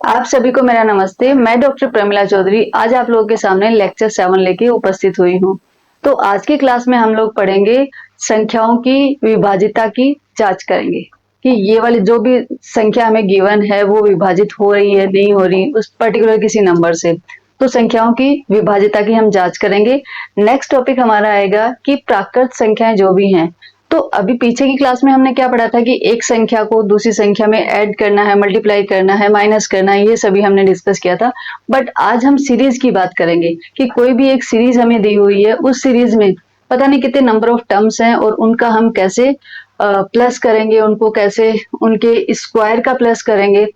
आप सभी को मेरा नमस्ते। मैं डॉक्टर प्रमिला चौधरी आज आप लोगों के सामने लेक्चर 7 लेके उपस्थित हुई हूँ। तो आज की क्लास में हम लोग पढ़ेंगे संख्याओं की विभाजिता की जांच करेंगे कि ये वाली जो भी संख्या हमें गिवन है वो विभाजित हो रही है नहीं हो रही उस पर्टिकुलर किसी नंबर से। तो संख्याओं की विभाजिता की हम जांच करेंगे। नेक्स्ट टॉपिक हमारा आएगा कि प्राकृत संख्याएं जो भी हैं। तो अभी पीछे की क्लास में हमने क्या पढ़ा था कि एक संख्या को दूसरी संख्या में ऐड करना है, मल्टीप्लाई करना है, माइनस करना है, ये सभी हमने डिस्कस किया था। बट आज हम सीरीज की बात करेंगे कि कोई भी एक सीरीज हमें दी हुई है, उस सीरीज में पता नहीं कितने नंबर ऑफ टर्म्स हैं और उनका हम कैसे प्लस करेंगे, उनको कैसे उनके स्क्वायर का प्लस करेंगे।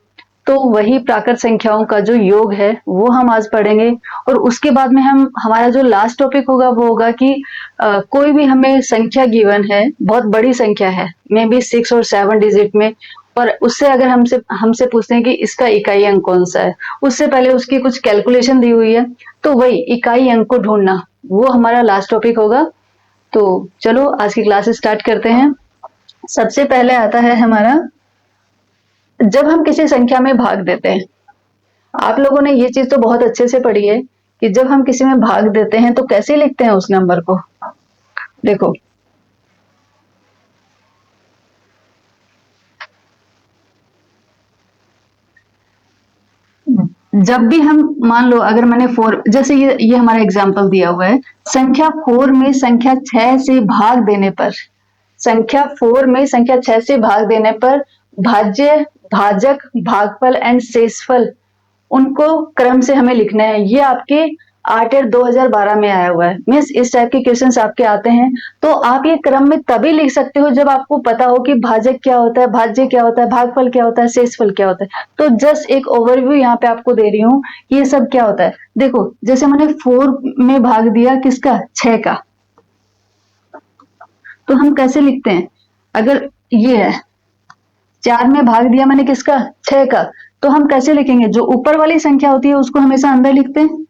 तो वही प्राकृत संख्याओं का जो योग है वो हम आज पढ़ेंगे। और उसके बाद में हम हमारा जो लास्ट टॉपिक होगा वो होगा कि कोई भी हमें संख्या गिवन है, बहुत बड़ी संख्या है, मे बी 6 और 7 डिजिट में, और उससे अगर हमसे हमसे पूछते हैं कि इसका इकाई अंक कौन सा है, उससे पहले उसकी कुछ कैलकुलेशन दी हुई है, तो वही इकाई अंक को ढूंढना वो हमारा लास्ट टॉपिक होगा। तो चलो आज की क्लास स्टार्ट करते हैं। सबसे पहले आता है हमारा जब हम किसी संख्या में भाग देते हैं। आप लोगों ने ये चीज तो बहुत अच्छे से पढ़ी है कि जब हम किसी में भाग देते हैं तो कैसे लिखते हैं उस नंबर को। देखो, जब भी हम मान लो अगर मैंने 4 जैसे ये हमारा एग्जाम्पल दिया हुआ है, संख्या 4 में संख्या 6 से भाग देने पर, संख्या 4 में संख्या 6 से भाग देने पर भाज्य, भाजक, भागफल एंड शेषफल उनको क्रम से हमें लिखना है। ये आपके 8 2012 में आया हुआ है। मीन्स इस टाइप के क्वेश्चंस आपके आते हैं तो आप ये क्रम में तभी लिख सकते हो जब आपको पता हो कि भाजक क्या होता है, भाज्य क्या होता है, भागफल क्या होता है, शेषफल क्या होता है। तो जस्ट एक ओवरव्यू यहाँ पे आपको दे रही हूँ कि ये सब क्या होता है। देखो, जैसे मैंने 4 में भाग दिया किसका, 6 का, तो हम कैसे लिखते हैं। अगर ये है 4 में भाग दिया मैंने किसका, 6 का, तो हम कैसे लिखेंगे। जो ऊपर वाली संख्या होती है उसको हमेशा अंदर लिखते हैं।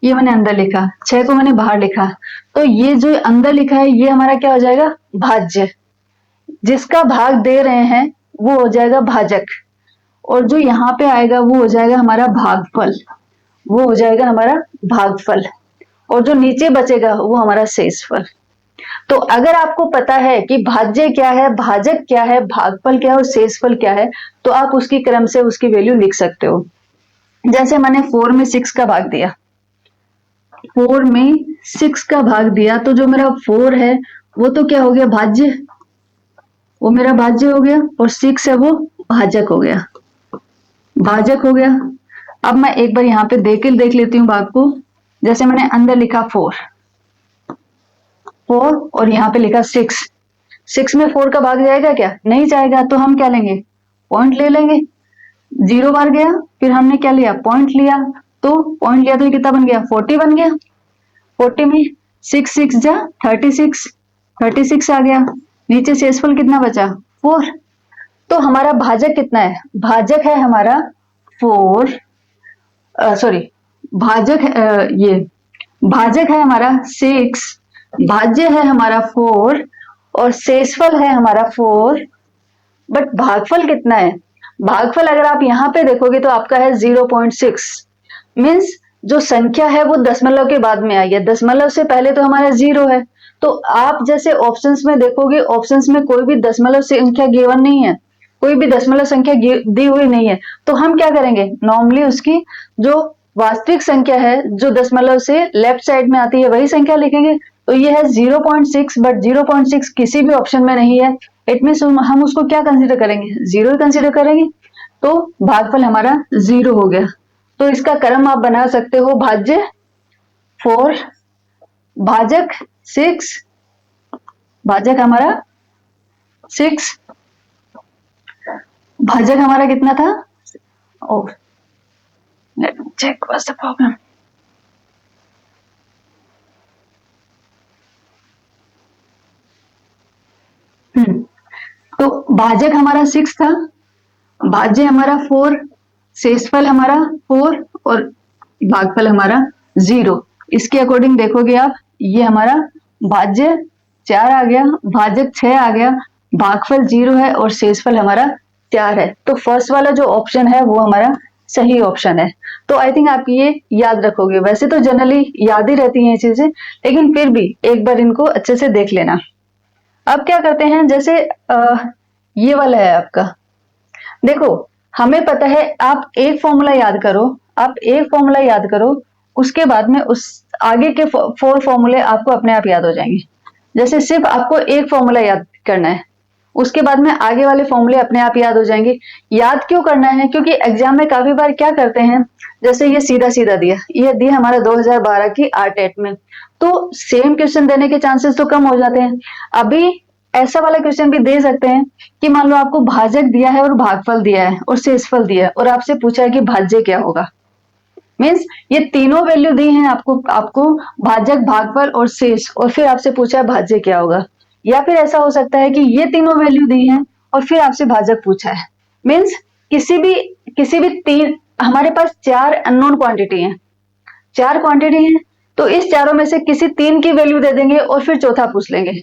ये मैंने अंदर लिखा, 6 को मैंने बाहर लिखा, तो ये जो अंदर लिखा है ये हमारा क्या हो जाएगा, भाज्य। जिसका भाग दे रहे हैं वो हो जाएगा भाजक, और जो यहाँ पे आएगा वो हो जाएगा हमारा भागफल, वो हो जाएगा हमारा भागफल, और जो नीचे बचेगा वो हमारा शेषफल। तो अगर आपको पता है कि भाज्य क्या है, भाजक क्या है, भागफल क्या है और शेषफल क्या है, तो आप उसकी क्रम से उसकी वैल्यू लिख सकते हो। जैसे मैंने 4 में 6 का भाग दिया, 4 में 6 का भाग दिया, तो जो मेरा 4 है वो तो क्या हो गया, भाज्य, वो मेरा भाज्य हो गया, और 6 है वो भाजक हो गया, भाजक हो गया। अब मैं एक बार यहाँ पे देख लेती हूँ भाग को। जैसे मैंने अंदर लिखा 4 और यहाँ पे लिखा 6 में 4 का भाग जाएगा क्या, नहीं जाएगा, तो हम क्या लेंगे, पॉइंट ले लेंगे। 0 बार गया, फिर हमने क्या लिया, पॉइंट लिया, तो पॉइंट लिया तो ये कितना बन गया, 40 बन गया। 40 में 6 6 जा 36, 36 आ गया। नीचे शेषफल कितना बचा, 4। तो हमारा भाजक कितना है, भाजक है हमारा 4, सॉरी, भाजक ये भाजक है हमारा 6, भाज्य है हमारा 4, और शेषफल है हमारा 4। बट भागफल कितना है, भागफल अगर आप यहाँ पे देखोगे तो आपका है 0.6। मीन्स जो संख्या है वो दशमलव के बाद में आई है, दशमलव से पहले तो हमारा 0 है। तो आप जैसे ऑप्शंस में देखोगे, ऑप्शंस में कोई भी दशमलव संख्या गिवन नहीं है, कोई भी दशमलव संख्या दी हुई नहीं है। तो हम क्या करेंगे, नॉर्मली उसकी जो वास्तविक संख्या है जो दशमलव से लेफ्ट साइड में आती है वही संख्या लिखेंगे। तो ये है 0.6, बट 0.6 किसी भी ऑप्शन में नहीं है। इट मीन्स हम उसको क्या कंसीडर करेंगे, 0 कंसीडर करेंगे। तो भागफल हमारा 0 हो गया। तो इसका क्रम आप बना सकते हो, भाज्य 4, भाजक 6, भाजक हमारा 6, भाजक हमारा कितना था, oh let me check what's the problem. तो भाजक हमारा 6 था, भाज्य हमारा 4, शेषफल हमारा 4, और भागफल हमारा 0। इसके अकॉर्डिंग देखोगे आप, ये हमारा भाज्य 4 आ गया, भाजक 6 आ गया, भागफल 0 है और शेषफल हमारा 4 है। तो फर्स्ट वाला जो ऑप्शन है वो हमारा सही ऑप्शन है। तो आई थिंक आप ये याद रखोगे। वैसे तो जनरली याद ही रहती हैं ये चीजें, लेकिन फिर भी एक बार इनको अच्छे से देख लेना। अब क्या करते हैं, जैसे ये वाला है आपका, देखो हमें पता है, आप एक फॉर्मूला याद करो, आप एक फॉर्मूला याद करो, उसके बाद में उस आगे के 4 फॉर्मूले आपको अपने आप याद हो जाएंगे। जैसे सिर्फ आपको एक फॉर्मूला याद करना है, उसके बाद में आगे वाले फॉर्मूले अपने आप याद हो जाएंगे। याद क्यों करना है? क्योंकि एग्जाम में काफी बार क्या करते हैं, जैसे ये सीधा सीधा दिया, ये दिया हमारा 2012 की आरटेट में, तो सेम क्वेश्चन देने के चांसेस तो कम हो जाते हैं। अभी ऐसा वाला क्वेश्चन भी दे सकते हैं कि मान लो आपको भाजक दिया है और भागफल दिया है और शेषफल दिया है, और आपसे पूछा है कि भाज्य क्या होगा। मीन्स ये तीनों वैल्यू दी हैं आपको आपको भाजक, भागफल और शेष, और फिर आपसे पूछा है भाज्य क्या होगा। या फिर ऐसा हो सकता है कि ये तीनों वैल्यू दी हैं और फिर आपसे भाजक पूछा है। मीन्स किसी भी तीन, हमारे पास 4 अननोन क्वांटिटी हैं, 4 क्वांटिटी हैं, तो इस चारों में से किसी 3 की वैल्यू दे देंगे और फिर चौथा पूछ लेंगे,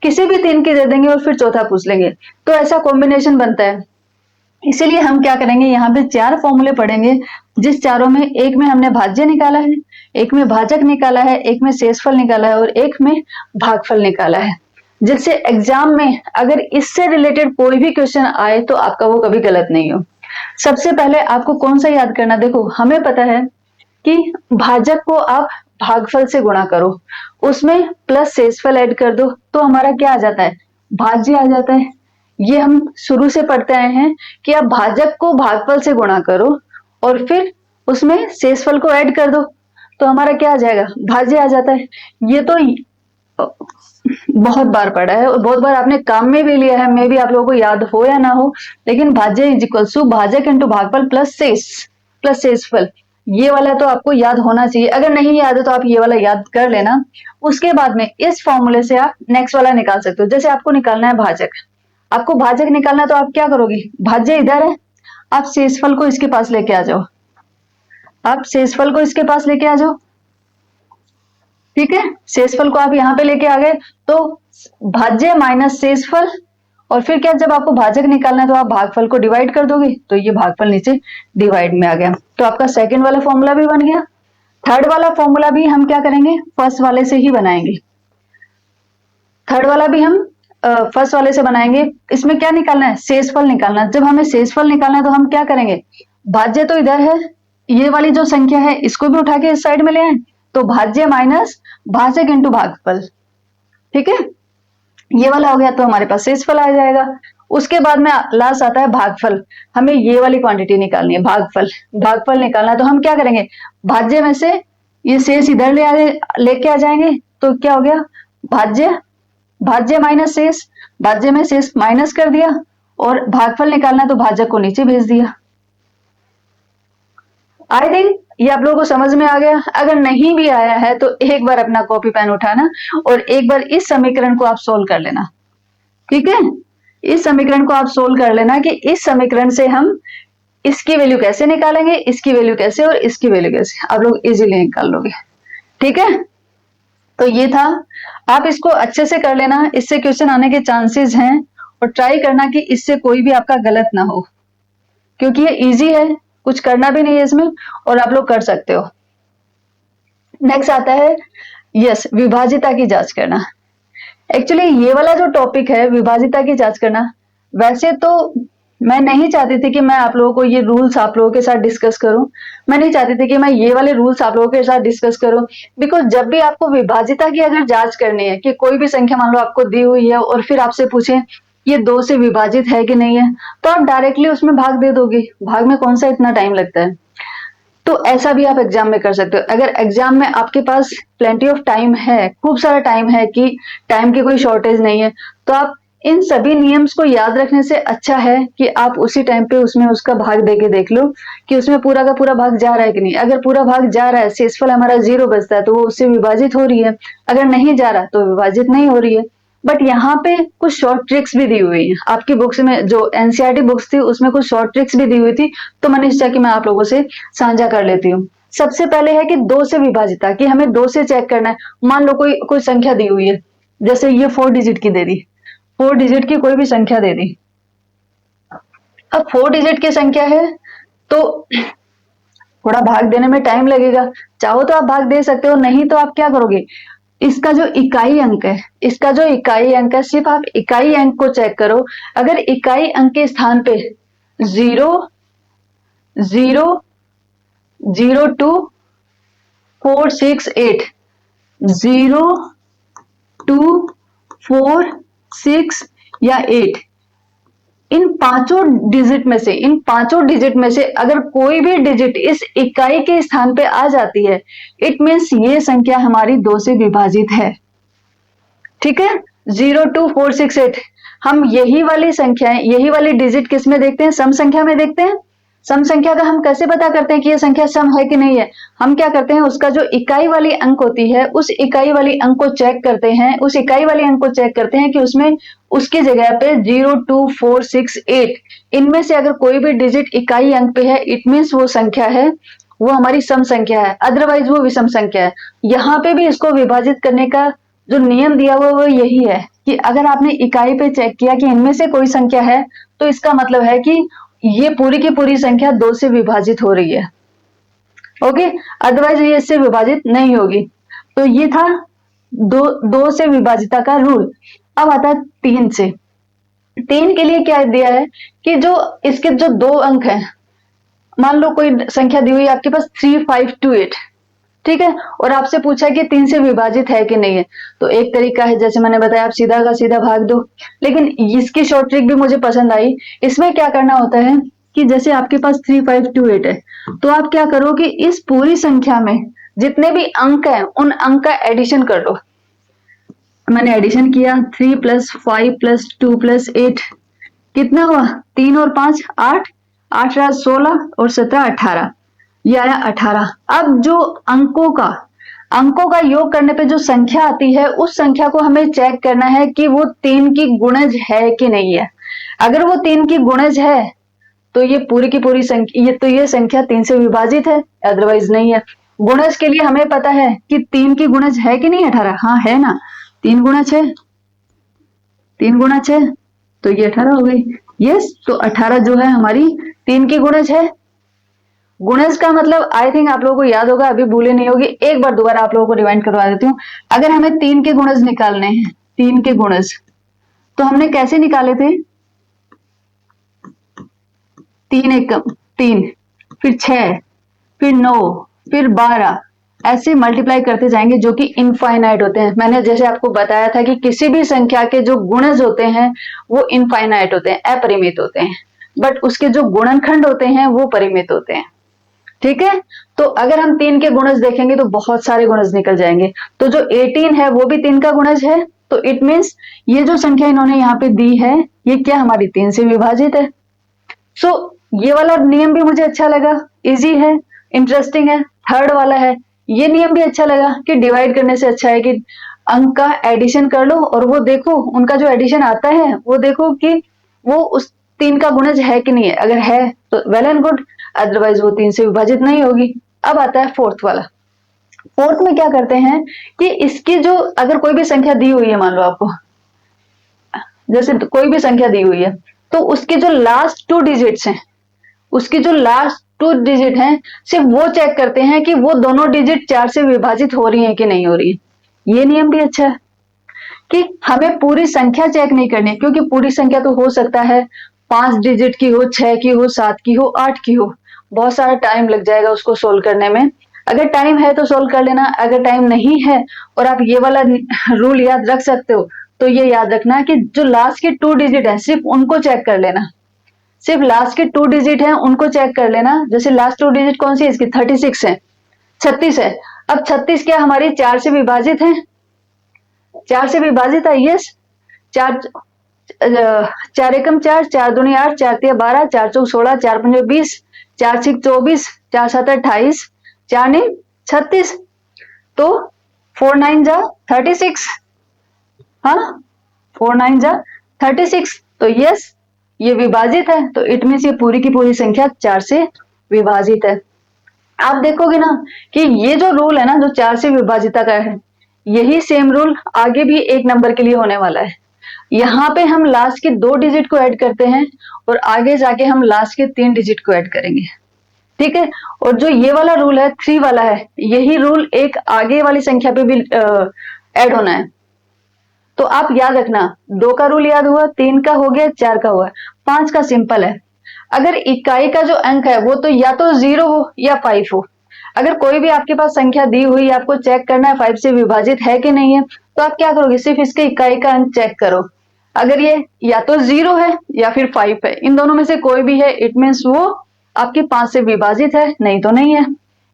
किसी भी 3 की दे देंगे और फिर चौथा पूछ लेंगे, तो ऐसा कॉम्बिनेशन बनता है। इसीलिए हम क्या करेंगे, यहाँ पे 4 फॉर्मूले पढ़ेंगे, जिस चारों में एक में हमने भाज्य निकाला है, एक में भाजक निकाला है, एक में शेषफल निकाला है और एक में भागफल निकाला है, जिससे एग्जाम में अगर इससे रिलेटेड कोई भी क्वेश्चन आए तो आपका वो कभी गलत नहीं हो। सबसे पहले आपको कौन सा याद करना, देखो हमें पता है कि भाजक को आप भागफल से गुणा करो, उसमें प्लस शेषफल ऐड कर दो, तो हमारा क्या आ जाता है, भाज्य आ जाता है। ये हम शुरू से पढ़ते आए हैं कि आप भाजक को भागफल से गुणा करो और फिर उसमें शेषफल को ऐड कर दो, तो हमारा क्या आ जाएगा, भाज्य आ जाता है। ये तो बहुत बार पढ़ा है और बहुत बार आपने काम में भी लिया है, मे भी आप लोगों को याद हो या ना हो, लेकिन भाज्य इज इक्वल टू भाजक इंटू भागफल प्लस शेषफल, ये वाला तो आपको याद होना चाहिए। अगर नहीं याद है तो आप ये वाला याद कर लेना। उसके बाद में इस फॉर्मूले से आप नेक्स्ट वाला निकाल सकते हो। जैसे आपको निकालना है भाजक, आपको भाजक निकालना है तो आप क्या करोगे, भाज्य इधर है, आप शेषफल को इसके पास लेके आ जाओ, आप शेषफल को इसके पास लेके आ जाओ, ठीक है। शेषफल को आप यहाँ पे लेके आ गए तो भाज्य माइनस शेषफल, और फिर क्या, जब आपको भाजक निकालना है तो आप भागफल को डिवाइड कर दोगे, तो ये भागफल नीचे डिवाइड में आ गया, तो आपका सेकंड वाला फॉर्मूला भी बन गया। थर्ड वाला फॉर्मूला भी हम क्या करेंगे, फर्स्ट वाले से ही बनाएंगे। थर्ड वाला भी हम फर्स्ट वाले से बनाएंगे। इसमें क्या निकालना है, शेषफल निकालना है। जब हमें शेषफल निकालना है तो हम क्या करेंगे, भाज्य तो इधर है, ये वाली जो संख्या है इसको भी उठा के इस साइड में ले आए, तो भाज्य माइनस भाजक इंटू भागफल, ठीक है, ये वाला हो गया, तो हमारे पास शेषफल आ जाएगा। उसके बाद में लास्ट आता है भागफल, हमें ये वाली क्वांटिटी निकालनी है, भागफल निकालना है, तो हम क्या करेंगे, भाज्य में से ये शेष इधर लेके आ जाएंगे, तो क्या हो गया, भाज्य माइनस शेष, भाज्य में शेष माइनस कर दिया, और भागफल निकालना तो भाजक को नीचे भेज दिया। आई थिंक ये आप लोगों को समझ में आ गया। अगर नहीं भी आया है तो एक बार अपना कॉपी पेन उठाना और एक बार इस समीकरण को आप सोल्व कर लेना, ठीक है। इस समीकरण को आप सोल्व कर लेना कि इस समीकरण से हम इसकी वैल्यू कैसे निकालेंगे, इसकी वैल्यू कैसे और इसकी वैल्यू कैसे, आप लोग इजीली निकाल लोगे, ठीक है। तो ये था, आप इसको अच्छे से कर लेना, इससे क्वेश्चन आने के चांसेस हैं, और ट्राई करना कि इससे कोई भी आपका गलत ना हो, क्योंकि ये इजी है, कुछ करना भी नहीं है इसमें और आप लोग कर सकते हो। नेक्स्ट आता है यस, विभाजिता की जांच करना। एक्चुअली ये वाला जो टॉपिक है विभाजिता की जांच करना, वैसे तो मैं नहीं चाहती थी कि मैं आप लोगों को ये रूल्स आप लोगों के साथ डिस्कस करूं, मैं नहीं चाहती थी कि मैं ये वाले रूल्स आप लोगों के साथ डिस्कस करूं, बिकॉज जब भी आपको विभाजिता की अगर जांच करनी है कि कोई भी संख्या मान लो आपको दी हुई है और फिर आपसे पूछे ये 2 से विभाजित है कि नहीं है, तो आप डायरेक्टली उसमें भाग दे दोगे, भाग में कौन सा इतना टाइम लगता है। तो ऐसा भी आप एग्जाम में कर सकते हो। अगर एग्जाम में आपके पास प्लेंटी ऑफ टाइम है, खूब सारा टाइम है कि टाइम की कोई शॉर्टेज नहीं है, तो आप इन सभी नियम्स को याद रखने से अच्छा है कि आप उसी टाइम पे उसमें उसका भाग देके देख लो कि उसमें पूरा का पूरा भाग जा रहा है कि नहीं। अगर पूरा भाग जा रहा है, शेषफल हमारा 0 बचता है, तो वो उससे विभाजित हो रही है, अगर नहीं जा रहा तो विभाजित नहीं हो रही है। बट यहाँ पे कुछ शॉर्ट ट्रिक्स भी दी हुई है आपकी बुक्स में, जो एनसीईआरटी बुक्स थी उसमें कुछ शॉर्ट ट्रिक्स भी दी हुई थी, तो मैंने सोचा कि मैं आप लोगों से साझा कर लेती हूँ। सबसे पहले है कि 2 से विभाजिता, कि हमें 2 से चेक करना है। मान लो कोई संख्या दी हुई है, जैसे ये 4 डिजिट की दे दी, 4 डिजिट की कोई भी संख्या दे दी। अब 4 डिजिट की संख्या है तो थोड़ा भाग देने में टाइम लगेगा। चाहो तो आप भाग दे सकते हो, नहीं तो आप क्या करोगे, इसका जो इकाई अंक है, इसका जो इकाई अंक है, सिर्फ आप इकाई अंक को चेक करो। अगर इकाई अंक के स्थान पे 0, 0, 0, 2, 4, 6, 8, 0, 2, 4, 6 या 8, इन पांचों डिजिट में से अगर कोई भी डिजिट इस इकाई के स्थान पे आ जाती है, इट मीन्स ये संख्या हमारी 2 से विभाजित है। ठीक है, 0, 2, 4, 6, 8, हम यही वाली संख्याएं, यही वाली डिजिट किस में देखते हैं, सम संख्या में देखते हैं। सम संख्या का हम कैसे पता करते हैं कि ये संख्या सम है कि नहीं है, हम क्या करते हैं, उसका जो इकाई वाली अंक होती है, उस इकाई वाली अंक को चेक करते हैं, उस इकाई वाली अंक को चेक करते हैं कि उसमें उसकी जगह पे 0, 2, 4, 6, 8 इनमें से अगर कोई भी डिजिट इकाई अंक पे है, इट मीन्स वो संख्या है, वो हमारी सम संख्या है, अदरवाइज वो विषम संख्या है। यहाँ पे भी इसको विभाजित करने का जो नियम दिया हुआ वो यही है कि अगर आपने इकाई पे चेक किया कि इनमें से कोई संख्या है, तो इसका मतलब है कि ये पूरी की पूरी संख्या 2 से विभाजित हो रही है। ओके, अदरवाइज ये इससे विभाजित नहीं होगी। तो ये था दो से विभाजिता का रूल। अब आता है 3 से। 3 के लिए क्या दिया है कि जो इसके जो 2 अंक हैं, मान लो कोई संख्या दी हुई है आपके पास 3, 5, 2, 8, ठीक है, और आपसे पूछा है कि 3 से विभाजित है कि नहीं है। तो एक तरीका है, जैसे मैंने बताया, आप सीधा का सीधा भाग दो। लेकिन इसकी शॉर्ट ट्रिक भी मुझे पसंद आई। इसमें क्या करना होता है कि जैसे आपके पास 3, 5, 2, 8 है, तो आप क्या करो कि इस पूरी संख्या में जितने भी अंक हैं उन अंक का एडिशन कर लो। मैंने एडिशन किया, 3 + 5 + 2 + 8 कितना हुआ, 3 और 5 8, 8 × 16 और 17 18, ये आया 18। अब जो अंकों का योग करने पे जो संख्या आती है, उस संख्या को हमें चेक करना है कि वो 3 की गुणज है कि नहीं है। अगर वो 3 की गुणज है तो ये पूरी की पूरी संख्या, ये संख्या 3 से विभाजित है, अदरवाइज नहीं है। गुणज के लिए हमें पता है कि 3 की गुणज है कि नहीं 18, हाँ है ना, 3 × 6, 3 × 6, तो ये 18 हो गई। यस, तो 18 जो है हमारी 3 की गुणज है। गुणज का मतलब आई थिंक आप लोगों को याद होगा, अभी भूले नहीं होगी, एक बार दोबारा आप लोगों को रिवाइंड करवा देती हूँ। अगर हमें 3 के गुणज निकालने हैं, 3 के गुणज, तो हमने कैसे निकाले थे, 3 एकम 3, फिर 6, फिर 9, फिर 12, ऐसे मल्टीप्लाई करते जाएंगे जो कि इनफाइनाइट होते हैं। मैंने जैसे आपको बताया था कि किसी भी संख्या के जो गुणज होते हैं वो इनफाइनाइट होते हैं, अपरिमित होते हैं, बट उसके जो गुणनखंड होते हैं वो परिमित होते हैं। ठीक है, तो अगर हम 3 के गुणज देखेंगे तो बहुत सारे गुणज निकल जाएंगे। तो जो 18 है वो भी 3 का गुणज है, तो इट मीन्स ये जो संख्या इन्होंने यहाँ पे दी है, ये क्या हमारी 3 से विभाजित है। सो ये वाला नियम भी मुझे अच्छा लगा, इजी है, इंटरेस्टिंग है। थर्ड वाला है, ये नियम भी अच्छा लगा कि डिवाइड करने से अच्छा है कि अंक का एडिशन कर लो और वो देखो, उनका जो एडिशन आता है वो देखो कि वो उस 3 का गुणज है कि नहीं है। अगर है तो वेल एंड गुड, अदरवाइज वो 3 से विभाजित नहीं होगी। अब आता है फोर्थ वाला। फोर्थ में क्या करते हैं कि इसकी जो, अगर कोई भी संख्या दी हुई है, मान लो आपको, जैसे कोई भी संख्या दी हुई है, तो उसके जो लास्ट 2 डिजिट्स हैं, उसकी जो लास्ट 2 डिजिट हैं, सिर्फ वो चेक करते हैं कि वो दोनों डिजिट 4 से विभाजित हो रही है कि नहीं हो रही है। ये नियम भी अच्छा है कि हमें पूरी संख्या चेक नहीं करनी, क्योंकि पूरी संख्या तो हो सकता है 5 डिजिट की हो, 6 की हो, 7 की हो, 8 की हो, बहुत सारा टाइम लग जाएगा उसको सोल्व करने में। अगर टाइम है तो सोल्व कर लेना, अगर टाइम नहीं है और आप ये वाला रूल याद रख सकते हो, तो ये याद रखना कि जो लास्ट के 2 डिजिट है सिर्फ उनको चेक कर लेना, सिर्फ लास्ट के 2 डिजिट हैं उनको चेक कर लेना। जैसे लास्ट 2 डिजिट कौन सी है इसकी, 36 है, 36 है। अब 36 क्या हमारी 4 से विभाजित है, 4 से विभाजित है, यस। 4 4 एकम 4, 4 दूनी 8, 4 तिया 12, 4 चौक 16, 4 पंजे 20, 4 छिक 24, 4 7 28, 4 9 36, तो 4 9 जा 36, हाँ 4 9 जा 36, तो यस ये विभाजित है, तो इट मीन्स ये पूरी की पूरी संख्या 4 से विभाजित है। आप देखोगे ना कि ये जो रूल है ना, जो 4 से विभाजिता का है, यही सेम रूल आगे भी एक नंबर के लिए होने वाला है। यहाँ पे हम लास्ट के 2 डिजिट को ऐड करते हैं और आगे जाके हम लास्ट के 3 डिजिट को ऐड करेंगे। ठीक है। और जो ये वाला रूल है 3 वाला है, यही रूल एक आगे वाली संख्या पे भी ऐड होना है। तो आप याद रखना, 2 का रूल याद हुआ, 3 का हो गया, 4 का हुआ, 5 का सिंपल है। अगर इकाई का जो अंक है वो तो या तो 0 हो या 5 हो। अगर कोई भी आपके पास संख्या दी हुई, आपको चेक करना है 5 से विभाजित है कि नहीं है, तो आप क्या करोगे, सिर्फ इसके इकाई का अंक चेक करो। अगर ये या तो 0 है या फिर 5 है, इन दोनों में से कोई भी है, इट मीन्स वो आपके 5 से विभाजित है, नहीं तो नहीं है।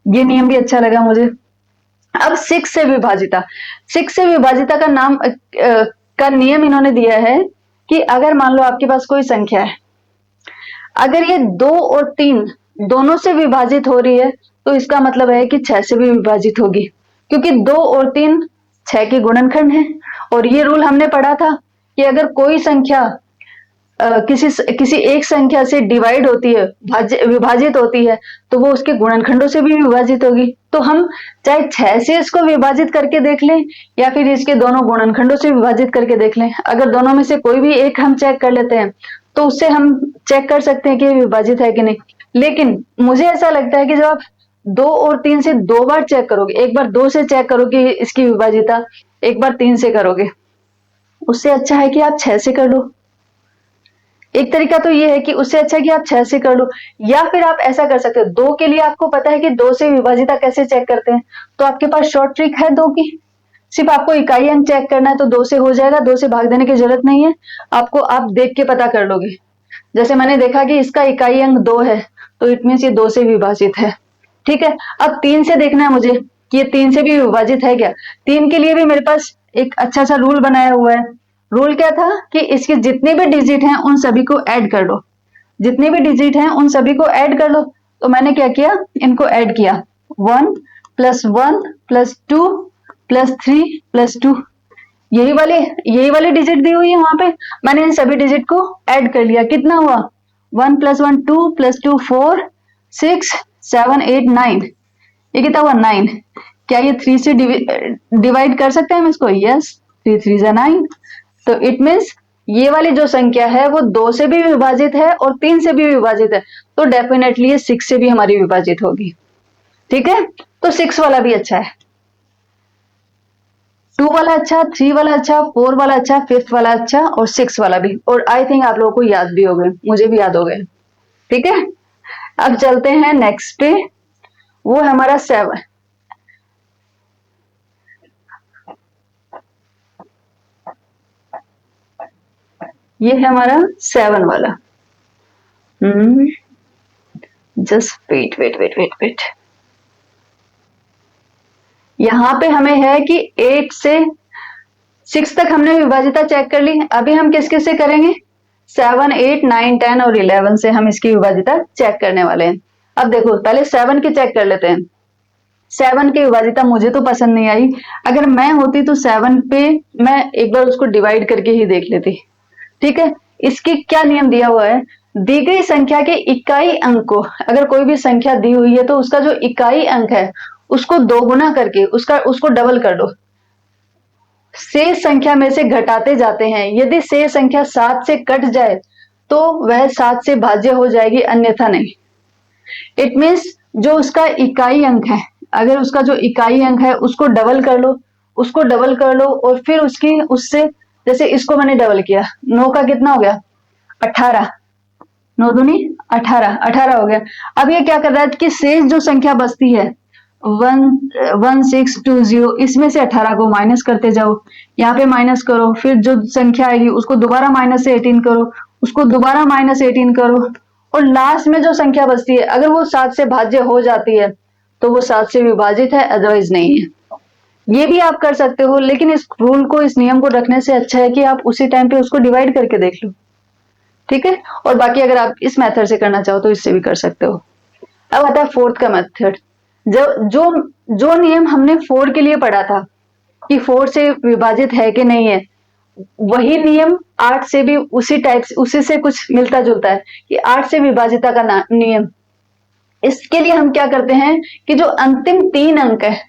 ये नियम भी अच्छा लगा मुझे। अब 6 से विभाजिता, 6 से विभाजिता का नाम का नियम इन्होंने दिया है कि अगर मान लो आपके पास कोई संख्या है, अगर ये 2 और 3 दोनों से विभाजित हो रही है, तो इसका मतलब है कि 6 से भी विभाजित होगी, क्योंकि 2 और 3 6 के गुणनखंड है। और ये रूल हमने पढ़ा था कि अगर कोई संख्या किसी एक संख्या से डिवाइड होती है, विभाजित होती है, तो वो उसके गुणनखंडों से भी विभाजित होगी। तो हम चाहे 6 से इसको विभाजित करके देख लें या फिर इसके दोनों गुणनखंडों से विभाजित करके देख लें, अगर दोनों में से कोई भी एक हम चेक कर लेते हैं, तो उससे हम चेक कर सकते हैं कि विभाजित है कि नहीं। लेकिन मुझे ऐसा लगता है कि जब आप 2 और 3 से 2 बार चेक करोगे, एक बार 2 से चेक करोगे इसकी विभाजिता, एक बार 3 से करोगे, उससे अच्छा है कि आप 6 से कर लो। एक तरीका तो ये है कि उससे अच्छा है कि आप 6 से कर लो, या फिर आप ऐसा कर सकते हो, 2 के लिए आपको पता है कि 2 से विभाजिता कैसे चेक करते हैं, तो आपके पास शॉर्ट ट्रिक है 2 की। सिर्फ आपको इकाई अंक चेक करना है, तो 2 से हो जाएगा, 2 से भाग देने की जरूरत नहीं है आपको, आप देख के पता कर लोगे। जैसे मैंने देखा कि इसका इकाई अंक 2 है, तो इट मीन्स ये 2 से विभाजित है। ठीक है। अब 3 से देखना है मुझे कि ये 3 से भी विभाजित है क्या। 3 के लिए भी मेरे पास एक अच्छा सा रूल बनाया हुआ है। रूल क्या था कि इसके जितने भी डिजिट हैं उन सभी को ऐड कर लो, जितने भी डिजिट हैं उन सभी को ऐड कर लो। तो मैंने क्या किया, इनको ऐड किया, 1 + 1 + 2 + 3 + 2, यही वाली डिजिट दी हुई है वहां पे, मैंने इन सभी डिजिट को ऐड कर लिया। कितना हुआ, 1 + 1 2 + 2 4 6 7 8 9, ये कितना हुआ 9। क्या ये 3 से डिवाइड कर सकते हैं हम इसको, यस, 3 3 = 9। तो इट मीन्स ये वाली जो संख्या है वो 2 से भी विभाजित है और 3 से भी विभाजित है, तो डेफिनेटली ये 6 से भी हमारी विभाजित होगी। ठीक है, तो 6 वाला भी अच्छा है, 2 वाला अच्छा, 3 वाला अच्छा, 4 वाला अच्छा, 5th वाला अच्छा, और 6 वाला भी। और आई थिंक आप लोगों को याद भी हो गए, मुझे भी याद हो गए। ठीक है, अब चलते हैं नेक्स्ट पे, वो है हमारा 7। ये है हमारा 7 वाला। Just wait wait wait wait wait, यहां पे हमें है कि 8 से 6 तक हमने विभाजिता चेक कर ली। अभी हम किस किस से करेंगे, 7 8 9 10 और 11 से हम इसकी विभाजिता चेक करने वाले हैं। अब देखो, पहले 7 की चेक कर लेते हैं। 7 की विभाजिता मुझे तो पसंद नहीं आई, अगर मैं होती तो 7 पे मैं एक बार उसको डिवाइड करके ही देख लेती। ठीक है, इसकी क्या नियम दिया हुआ है, दी गई संख्या के इकाई अंक को, अगर कोई भी संख्या दी हुई है तो उसका जो इकाई अंक है उसको 2 गुना करके उसको डबल कर दो, शेष संख्या में से घटाते जाते हैं। यदि शेष संख्या 7 से कट जाए तो वह 7 से भाज्य हो जाएगी, अन्यथा नहीं। इट मीन्स जो उसका इकाई अंक है, अगर उसका जो इकाई अंक है उसको डबल कर लो, उसको डबल कर लो, और फिर उससे जैसे इसको मैंने डबल किया, 9 का कितना हो गया, 18, 9 दूनी 18, 18 हो गया। अब ये क्या कर रहा है कि शेष जो संख्या बचती है 1620, इसमें से 18 को माइनस करते जाओ, यहाँ पे माइनस करो, फिर जो संख्या आएगी उसको दोबारा -18 करो, उसको दोबारा -18 करो, और लास्ट में जो संख्या बचती है अगर वो 7 से भाज्य हो जाती है तो वो 7 से विभाजित है, अदरवाइज नहीं है। ये भी आप कर सकते हो, लेकिन इस रूल को, इस नियम को रखने से अच्छा है कि आप उसी टाइम पे उसको डिवाइड करके देख लो। ठीक है, और बाकी अगर आप इस मेथड से करना चाहो तो इससे भी कर सकते हो। अब आता है 4th का मेथड। जो जो नियम हमने 4 के लिए पढ़ा था कि 4 से विभाजित है कि नहीं है, वही नियम 8 से भी उसी से कुछ मिलता जुलता है कि 8 से विभाजिता का नियम। इसके लिए हम क्या करते हैं कि जो अंतिम 3 अंक है,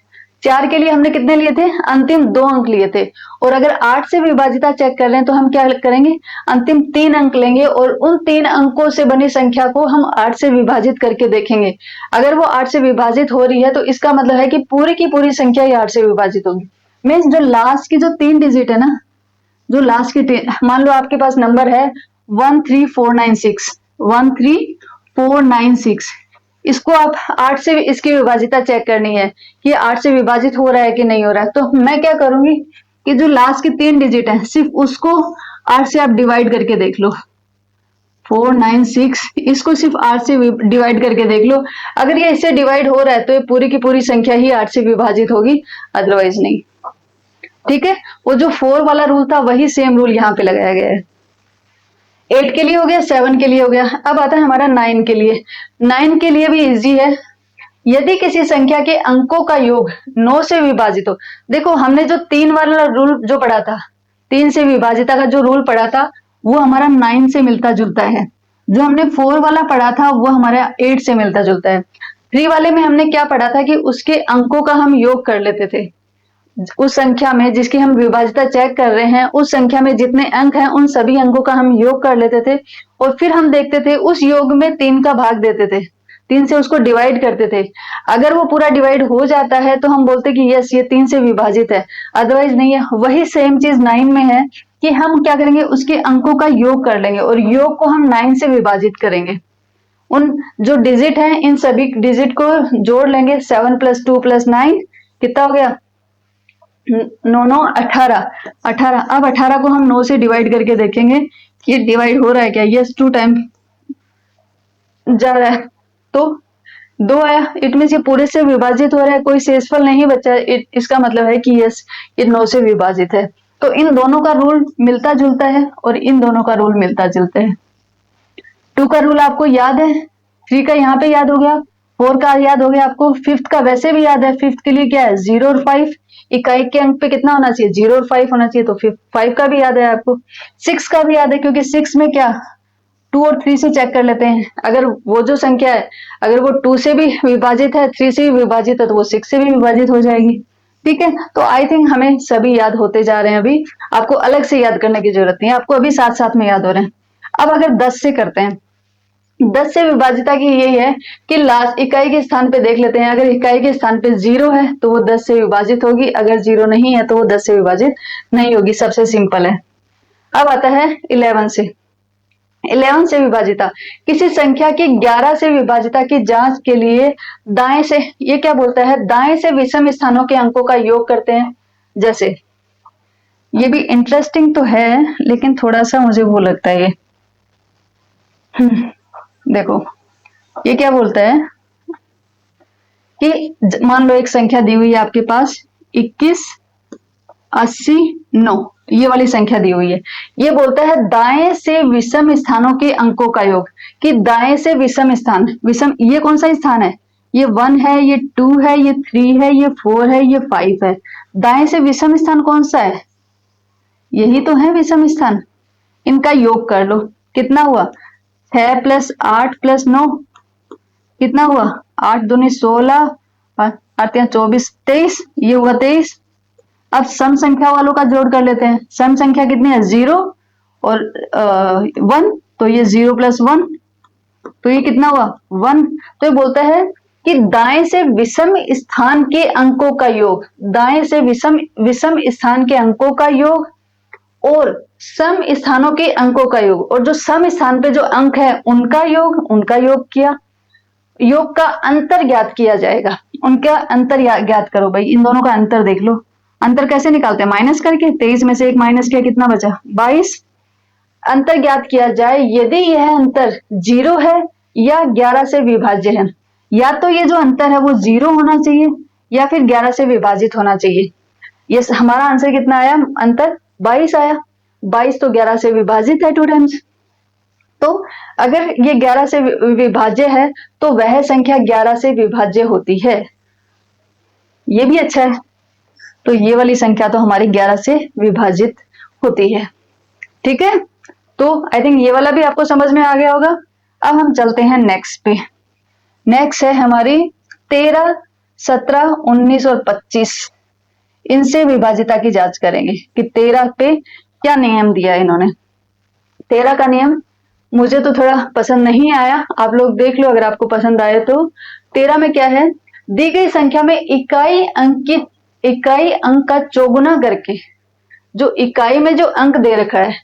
4 के लिए हमने कितने लिए थे? अंतिम 2 अंक लिए थे। और अगर 8 से विभाजिता चेक कर रहे हैं तो हम क्या करेंगे? अंतिम 3 अंक लेंगे और उन 3 अंकों से बनी संख्या को हम 8 से विभाजित करके देखेंगे। अगर वो 8 से विभाजित हो रही है तो इसका मतलब है कि पूरी की पूरी संख्या ही 8 से विभाजित होगी। मीन्स जो लास्ट की जो 3 डिजिट है ना, जो लास्ट की मान लो आपके पास नंबर है 13496, 13496, इसको आप 8 से इसकी विभाजिता चेक करनी है कि 8 से विभाजित हो रहा है कि नहीं हो रहा है। तो मैं क्या करूंगी कि जो लास्ट की 3 डिजिट है सिर्फ उसको 8 से आप डिवाइड करके देख लो। 496 इसको सिर्फ 8 से डिवाइड करके देख लो। अगर ये इससे डिवाइड हो रहा है तो ये पूरी की पूरी संख्या ही 8 से विभाजित होगी, अदरवाइज नहीं। ठीक है, वो जो 4 वाला रूल था वही सेम रूल यहाँ पे लगाया गया है। 8 के लिए हो गया, 7 के लिए हो गया। अब आता है हमारा 9 के लिए। 9 के लिए भी इजी है। यदि किसी संख्या के अंकों का योग 9 से विभाजित हो, देखो हमने जो 3 वाला रूल जो पढ़ा था, 3 से विभाजिता का जो रूल पढ़ा था वो हमारा 9 से मिलता जुलता है। जो हमने 4 वाला पढ़ा था वो हमारा 8 से मिलता जुलता है। 3 वाले में हमने क्या पढ़ा था कि उसके अंकों का हम योग कर लेते थे। उस संख्या में जिसकी हम विभाजिता चेक कर रहे हैं, उस संख्या में जितने अंक हैं उन सभी अंकों का हम योग कर लेते थे और फिर हम देखते थे उस योग में 3 का भाग देते थे, 3 से उसको डिवाइड करते थे। अगर वो पूरा डिवाइड हो जाता है तो हम बोलते कि यस ये 3 से विभाजित है, अदरवाइज नहीं है। वही सेम चीज 9 में है कि हम क्या करेंगे, उसके अंकों का योग कर लेंगे और योग को हम 9 से विभाजित करेंगे। उन जो डिजिट है इन सभी डिजिट को जोड़ लेंगे। 7 + 2 + 9 कितना हो गया? 9 18 18। अब 18 को हम 9 से डिवाइड करके देखेंगे ये डिवाइड हो रहा है क्या? यस 2 टाइम जा रहा है तो 2 आया। इट मीन ये पूरे से विभाजित हो रहा है, कोई शेषफल नहीं बचा। इसका मतलब है कि यस ये 9 से विभाजित है। तो इन दोनों का रूल मिलता जुलता है और इन दोनों का रूल मिलता जुलता है। 2 का रूल आपको याद है, 3 का यहाँ पे याद हो गया, 4 का याद हो गया आपको, 5th का वैसे भी याद है। 5th के लिए क्या है? 0 और 5। इकाई के अंक पे कितना होना चाहिए? 0 और 5 होना चाहिए। तो 5 का भी याद है आपको, 6 का भी याद है क्योंकि 6 में क्या 2 और 3 से चेक कर लेते हैं। अगर वो जो संख्या है अगर वो 2 से भी विभाजित है, 3 से भी विभाजित है तो वो 6 से भी विभाजित हो जाएगी। ठीक है, तो आई थिंक हमें सभी याद होते जा रहे हैं। अभी आपको अलग से याद करने की जरूरत नहीं है, आपको अभी साथ साथ में याद हो रहे हैं। अब अगर 10 से करते हैं, 10 से विभाजिता की यही है कि लास्ट इकाई के स्थान पे देख लेते हैं। अगर इकाई के स्थान पे 0 है तो वो 10 से विभाजित होगी, अगर 0 नहीं है तो वो 10 से विभाजित नहीं होगी। सबसे सिंपल है। अब आता है 11 से। 11 से विभाजिता, किसी संख्या की 11 से विभाजिता की जांच के लिए दाएं से, ये क्या बोलता है? दाएं से विषम स्थानों के अंकों का योग करते हैं। जैसे ये भी इंटरेस्टिंग तो है लेकिन थोड़ा सा मुझे वो लगता है ये देखो ये क्या बोलता है कि मान लो एक संख्या दी हुई है आपके पास 21 80 9, ये वाली संख्या दी हुई है। ये बोलता है दाएं से विषम स्थानों के अंकों का योग, कि दाएं से विषम स्थान, विषम ये कौन सा स्थान है? ये 1 है, ये 2 है, ये 3 है, ये 4 है, ये 5 है। दाएं से विषम स्थान कौन सा है? यही तो है विषम स्थान। इनका योग कर लो, कितना हुआ? 6 + 8 + 9 कितना हुआ? 8 दूनी 16, 8 24, 23, ये हुआ 23। अब सम संख्या वालों का जोड़ कर लेते हैं। सम संख्या कितनी है? 0 और 1, तो ये 0 + 1, तो ये कितना हुआ? 1। तो ये बोलता है कि दाएं से विषम स्थान के अंकों का योग, दाएं से विषम विषम स्थान के अंकों का योग और सम स्थानों के अंकों का योग, और जो सम स्थान पे जो अंक है उनका योग किया। योग का अंतर ज्ञात किया जाएगा। उनका अंतर ज्ञात करो भाई, इन दोनों का अंतर देख लो। अंतर कैसे निकालते हैं? माइनस करके। 23 में से 1 माइनस किया, कितना बचा? 22। अंतर ज्ञात किया जाए यदि यह अंतर 0 है या 11 से विभाज्य है। या तो ये जो अंतर है वो 0 होना चाहिए या फिर 11 से विभाजित होना चाहिए। ये हमारा आंसर कितना आया? अंतर 22 आया। 22 तो 11 से विभाजित है 2 टाइम्स। तो अगर ये 11 से विभाज्य है तो वह संख्या 11 से विभाज्य होती है। ये भी अच्छा है। तो ये वाली संख्या तो हमारी 11 से विभाजित होती है। ठीक है, तो आई थिंक ये वाला भी आपको समझ में आ गया होगा। अब हम चलते हैं नेक्स्ट पे। नेक्स्ट है हमारी 13 17, 19 और 25 इनसे विभाजिता की जांच करेंगे कि 13 पे क्या नियम दिया है इन्होंने। 13 का नियम मुझे तो थोड़ा पसंद नहीं आया, आप लोग देख लो अगर आपको पसंद आए तो। 13 में क्या है, दी गई संख्या में इकाई अंक का चौगुना करके, जो इकाई में जो अंक दे रखा है,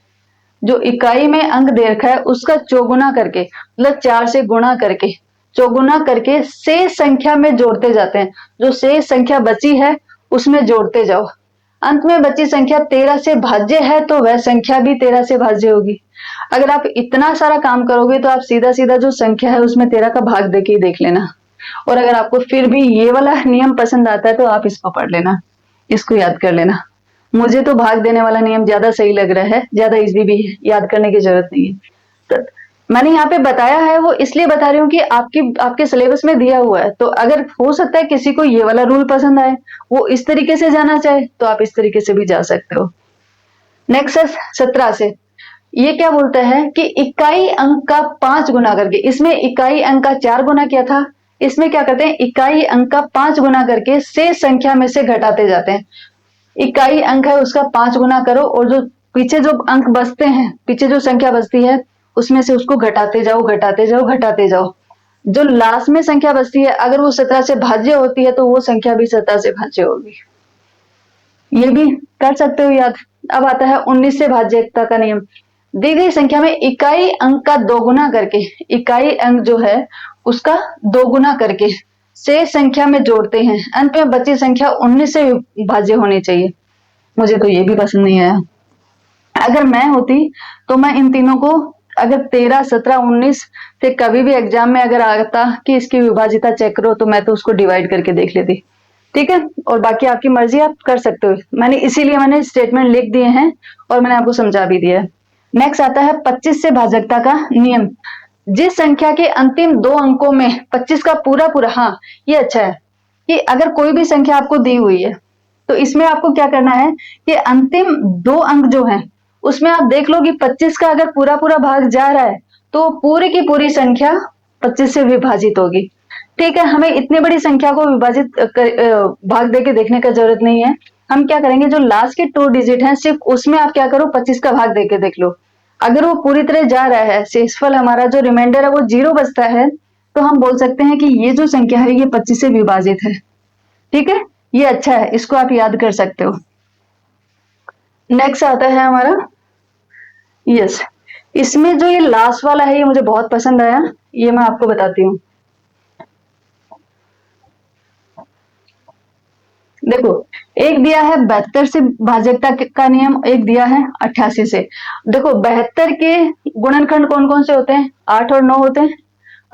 जो इकाई में अंक दे रखा है उसका चौगुना करके, मतलब 4 से गुणा करके, चौगुना करके शेष संख्या में जोड़ते जाते हैं। जो शेष संख्या बची है उसमें जोड़ते जाओ। अंत में बची संख्या 13 से भाज्य है तो वह संख्या भी 13 से भाज्य होगी। अगर आप इतना सारा काम करोगे तो आप सीधा सीधा जो संख्या है उसमें 13 का भाग देके ही देख लेना। और अगर आपको फिर भी ये वाला नियम पसंद आता है तो आप इसको पढ़ लेना, इसको याद कर लेना। मुझे तो भाग देने वाला नियम ज्यादा सही लग रहा है, ज्यादा इजी भी है, याद करने की जरूरत नहीं है। तो मैंने यहाँ पे बताया है वो इसलिए बता रही हूँ कि आपके सिलेबस में दिया हुआ है, तो अगर हो सकता है किसी को ये वाला रूल पसंद आए, वो इस तरीके से जाना चाहे तो आप इस तरीके से भी जा सकते हो। नेक्स्ट है 17 से, ये क्या बोलता है कि इकाई अंक का 5 गुना करके, इसमें इकाई अंक का 4 गुना किया था, इसमें क्या करते हैं इकाई अंक का 5 गुना करके शेष संख्या में से घटाते जाते हैं। इकाई अंक है उसका 5 गुना करो और जो पीछे जो अंक बचते हैं, पीछे जो संख्या बचती है उसमें से उसको घटाते जाओ घटाते जाओ घटाते जाओ। जो लास्ट में संख्या बचती है अगर वो 17 से भाज्य होती है तो वो संख्या भी 17 से भाज्य होगी। ये भी कर सकते हो याद। अब आता है 19 से भाज्यता का नियम। दी गई संख्या में इकाई अंक का 2 गुना करके, इकाई अंक जो है उसका 2 गुना करके शेष संख्या में जोड़ते हैं। अंत में बची संख्या 19 से भाज्य होनी चाहिए। मुझे तो ये भी पसंद नहीं आया। अगर मैं होती तो मैं इन तीनों को, अगर 13, 17, 19 से कभी भी एग्जाम में अगर आता कि इसकी विभाजिता चेक करो तो मैं तो उसको डिवाइड करके देख लेती। ठीक है, और बाकी आपकी मर्जी, आप कर सकते हो। मैंने स्टेटमेंट लिख दिए हैं और मैंने आपको समझा भी दिया है। नेक्स्ट आता है 25 से भाजकता का नियम। जिस संख्या के अंतिम 2 अंकों में 25 का पूरा पूरा, हाँ ये अच्छा है कि अगर कोई भी संख्या आपको दी हुई है तो इसमें आपको क्या करना है कि अंतिम 2 अंक जो है उसमें आप देख लो कि 25 का अगर पूरा पूरा भाग जा रहा है तो पूरी की पूरी संख्या 25 से विभाजित होगी। ठीक है, हमें इतनी बड़ी संख्या को विभाजित भाग देके देखने का जरूरत नहीं है। हम क्या करेंगे, जो लास्ट के 2 डिजिट हैं सिर्फ उसमें आप क्या करो 25 का भाग देके देख लो। अगर वो पूरी तरह जा रहा है, शेषफल हमारा जो रिमाइंडर है वो 0 बचता है, तो हम बोल सकते हैं कि ये जो संख्या है ये 25 से विभाजित है। ठीक है, ये अच्छा है, इसको आप याद कर सकते हो। नेक्स्ट आता है हमारा यस, इसमें जो ये लास्ट वाला है ये मुझे बहुत पसंद आया, ये मैं आपको बताती हूँ। देखो, एक दिया है 72 से भाजकता का नियम, एक दिया है 88 से। देखो 72 के गुणनखंड कौन कौन से होते हैं, 8 और 9 होते हैं,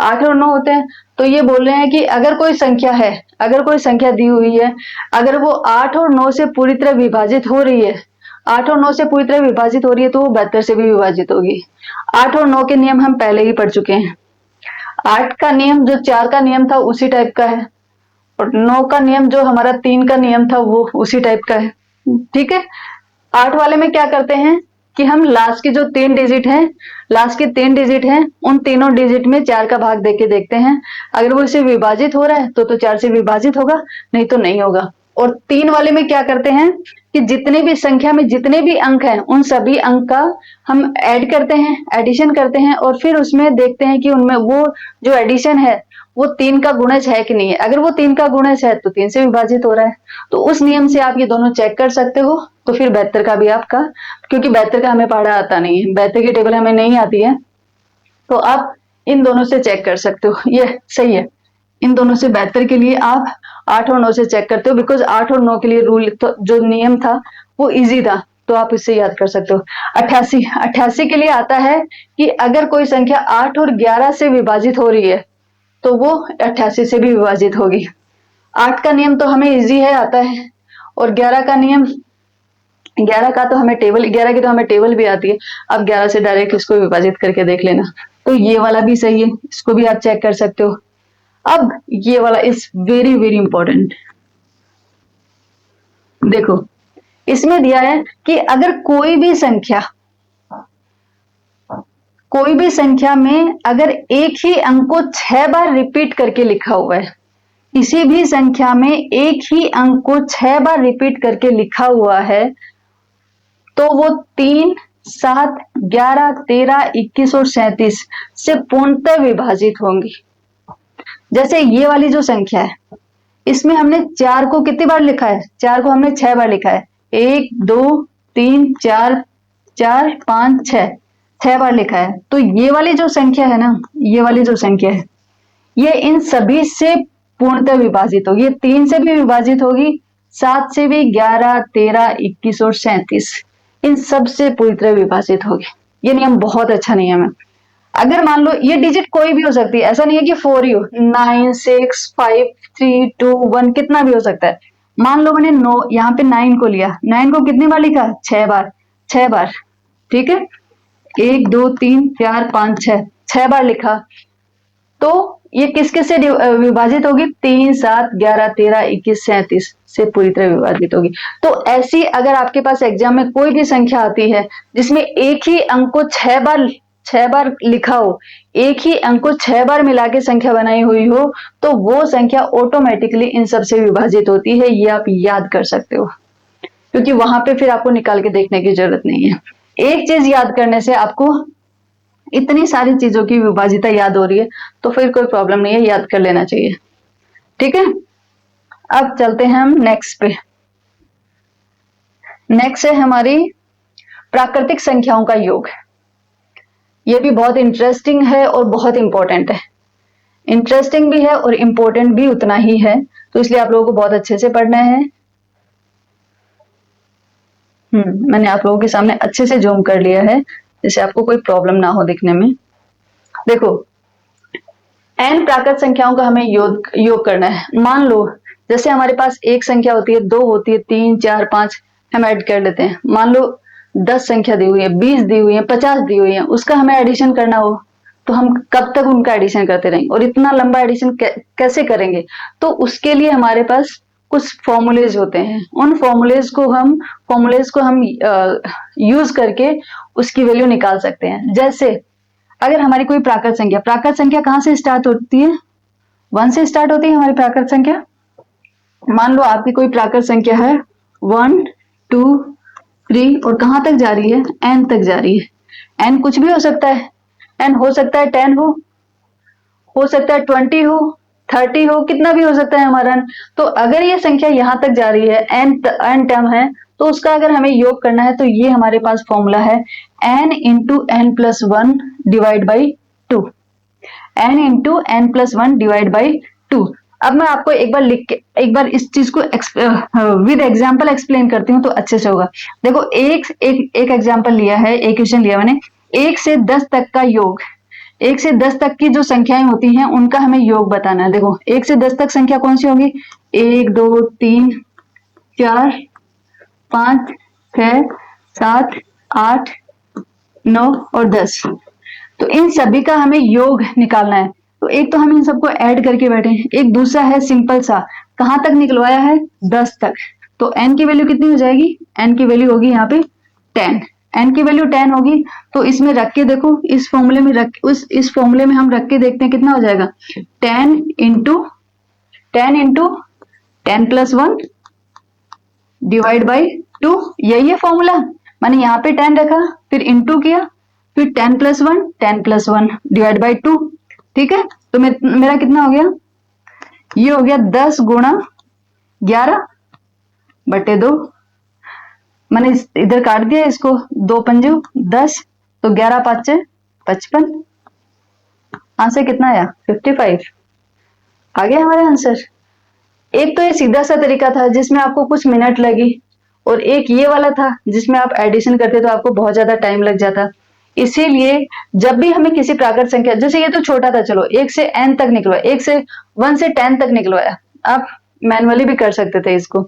8 और 9 होते हैं। तो ये बोल रहे हैं कि अगर कोई संख्या है, अगर कोई संख्या दी हुई है, अगर वो 8 और 9 से पूरी तरह विभाजित हो रही है, 8 और 9 से पूरी तरह विभाजित हो रही है तो वो 72 से भी विभाजित होगी। 8 और 9 के नियम हम पहले ही पढ़ चुके हैं। 8 का नियम जो 4 का नियम था उसी टाइप का है, और 9 का नियम जो हमारा 3 का नियम था वो उसी टाइप का है। ठीक है, 8 वाले में क्या करते हैं कि हम लास्ट के जो 3 डिजिट हैं, लास्ट के 3 डिजिट हैं, उन तीनों डिजिट में 4 का भाग देके देखते हैं। अगर वो इससे विभाजित हो रहा है तो 4 से विभाजित होगा, नहीं तो नहीं होगा। और 3 वाले में क्या करते हैं कि जितने भी संख्या में जितने भी अंक हैं उन सभी अंक का हम ऐड करते हैं, एडिशन करते हैं, और फिर उसमें देखते हैं कि उनमें वो जो एडिशन है वो 3 का गुणज है कि नहीं है। अगर वो 3 का गुणज है तो 3 से विभाजित हो रहा है। तो उस नियम से आप ये दोनों चेक कर सकते हो। तो फिर 72 का भी आपका, क्योंकि 72 का हमें पढ़ा आता नहीं है, 72 की टेबल हमें नहीं आती है, तो आप इन दोनों से चेक कर सकते हो। ये सही है, इन दोनों से 72 के लिए आप 8 और 9 से चेक करते हो, बिकॉज 8 और 9 के लिए रूल तो जो नियम था वो इजी था, तो आप इससे याद कर सकते हो। 88 के लिए आता है कि अगर कोई संख्या 8 और 11 से विभाजित हो रही है तो वो 88 से भी विभाजित होगी। 8 का नियम तो हमें इजी है, आता है, और 11 का नियम, 11 का तो हमें टेबल, 11 की तो हमें टेबल भी आती है। अब 11 से डायरेक्ट इसको विभाजित करके देख लेना, तो ये वाला भी सही है, इसको भी आप चेक कर सकते हो। अब ये वाला इज वेरी वेरी इंपॉर्टेंट। देखो, इसमें दिया है कि अगर कोई भी संख्या में अगर एक ही अंक को 6 बार रिपीट करके लिखा हुआ है, किसी भी संख्या में एक ही अंक को 6 बार रिपीट करके लिखा हुआ है तो वो 3, 7, 11, 13, 21 और 37 से पूर्णतः विभाजित होंगी। जैसे ये वाली जो संख्या है, इसमें हमने 4 को कितनी बार लिखा है? 4 को हमने 6 बार लिखा है। 1, 2, 3, 4, 4, 5, 6, 6 बार लिखा है। तो ये वाली जो संख्या है ना, ये वाली जो संख्या है, ये इन सभी से पूर्णतः विभाजित होगी। 3 से भी विभाजित होगी, 7 से भी, 11, 13, 21 और 37 इन सब से पूरी तरह विभाजित होगी। ये नियम बहुत अच्छा नियम है। अगर मान लो ये डिजिट कोई भी हो सकती है, ऐसा नहीं है कि 4 ही हो, 9, 6, 5, 3, 2, 1 कितना भी हो सकता है। मान लो मैंने यहाँ पे 9 को लिया, 9 को कितनी बार लिखा? 6 बार, 6 बार, ठीक है। 1, 2, 3, 4, 5, 6, 6 बार लिखा। तो ये किस किस से विभाजित होगी? 3, 7, 11, 13, 21, 37 से पूरी तरह विभाजित होगी। तो ऐसी अगर आपके पास एग्जाम में कोई भी संख्या आती है जिसमें एक ही अंक को 6 बार लिखा हो, एक ही अंक को 6 बार मिला के संख्या बनाई हुई हो, तो वो संख्या ऑटोमेटिकली इन सब से विभाजित होती है। ये आप याद कर सकते हो, क्योंकि वहां पे फिर आपको निकाल के देखने की जरूरत नहीं है। एक चीज याद करने से आपको इतनी सारी चीजों की विभाजिता याद हो रही है, तो फिर कोई प्रॉब्लम नहीं है, याद कर लेना चाहिए। ठीक है, अब चलते हैं हम नेक्स्ट पे। नेक्स्ट है हमारी प्राकृतिक संख्याओं का योग। ये भी बहुत इंटरेस्टिंग है और बहुत इंपॉर्टेंट है। इंटरेस्टिंग भी है और इंपॉर्टेंट भी उतना ही है, तो इसलिए आप लोगों को बहुत अच्छे से पढ़ना है। मैंने आप लोगों के सामने अच्छे से जूम कर लिया है, जिससे आपको कोई प्रॉब्लम ना हो दिखने में। देखो, n प्राकृत संख्याओं का हमें योग करना है। मान लो जैसे हमारे पास एक संख्या होती है, 2 होती है, 3, 4, 5 हम ऐड कर लेते हैं। मान लो 10 संख्या दी हुई है, 20 दी हुई है, 50 दी हुई है, उसका हमें एडिशन करना हो तो हम कब तक उनका एडिशन करते रहेंगे, और इतना लंबा एडिशन कैसे करेंगे? तो उसके लिए हमारे पास कुछ फॉर्मूलेज होते हैं। उन फॉर्मूलेज को हम यूज करके उसकी वैल्यू निकाल सकते हैं। जैसे अगर हमारी कोई प्राकृत संख्या कहाँ से स्टार्ट होती है? 1 से स्टार्ट होती है हमारी प्राकृत संख्या। मान लो आपकी कोई प्राकृत संख्या है 1, 2, 3 और कहां तक जा रही है? n तक जा रही है। n कुछ भी हो सकता है, n हो सकता है 10 हो सकता है 20 हो, 30 हो, कितना भी हो सकता है हमारा n। तो अगर ये संख्या यहां तक जा रही है, n टर्म है, तो उसका अगर हमें योग करना है तो ये हमारे पास फॉर्मूला है n into n plus 1 divide by 2। n into n plus 1 divide by 2। अब मैं आपको एक बार इस चीज को विद एग्जांपल एक्सप्लेन करती हूँ तो अच्छे से होगा। देखो, एक एग्जांपल लिया है, एक क्वेश्चन लिया मैंने। 1 से 10 तक का योग, 1 से 10 तक की जो संख्याएं होती हैं उनका हमें योग बताना है। देखो, 1 से 10 तक संख्या कौन सी होगी? 1, 2, 3, 4, 5, 6, 7, 8, 9 और 10। तो इन सभी का हमें योग निकालना है। तो एक तो हम इन सबको ऐड करके बैठे हैं, एक दूसरा है सिंपल सा, कहां तक निकलवाया है? 10 तक। तो n की वैल्यू कितनी हो जाएगी? n की वैल्यू होगी यहाँ पे 10। n की वैल्यू 10 होगी, तो इसमें रख के देखो, इस फॉर्मूले में हम रख के देखते हैं कितना हो जाएगा। 10 इंटू 10 प्लस 1 डिवाइड बाई 2। यही है फॉर्मूला। मैंने यहाँ पे 10 रखा, फिर इंटू किया, फिर 10 प्लस 1 डिवाइड बाई 2। ठीक है, तो मेरा कितना हो गया? ये हो गया 10 गुणा 11 बटे 2। मैंने इधर काट दिया इसको, 2 पंजू 10, तो 11 पाँच 55। आंसर कितना आया? 55 आ गया हमारा आंसर। एक तो ये सीधा सा तरीका था जिसमें आपको कुछ मिनट लगी, और एक ये वाला था जिसमें आप एडिशन करते तो आपको बहुत ज्यादा टाइम लग जाता। इसीलिए जब भी हमें किसी प्राकृत संख्या, जैसे ये तो छोटा था, चलो 1 से n तक निकलवाया, 1 से 10 तक निकलवाया, आप मैनुअली भी कर सकते थे इसको।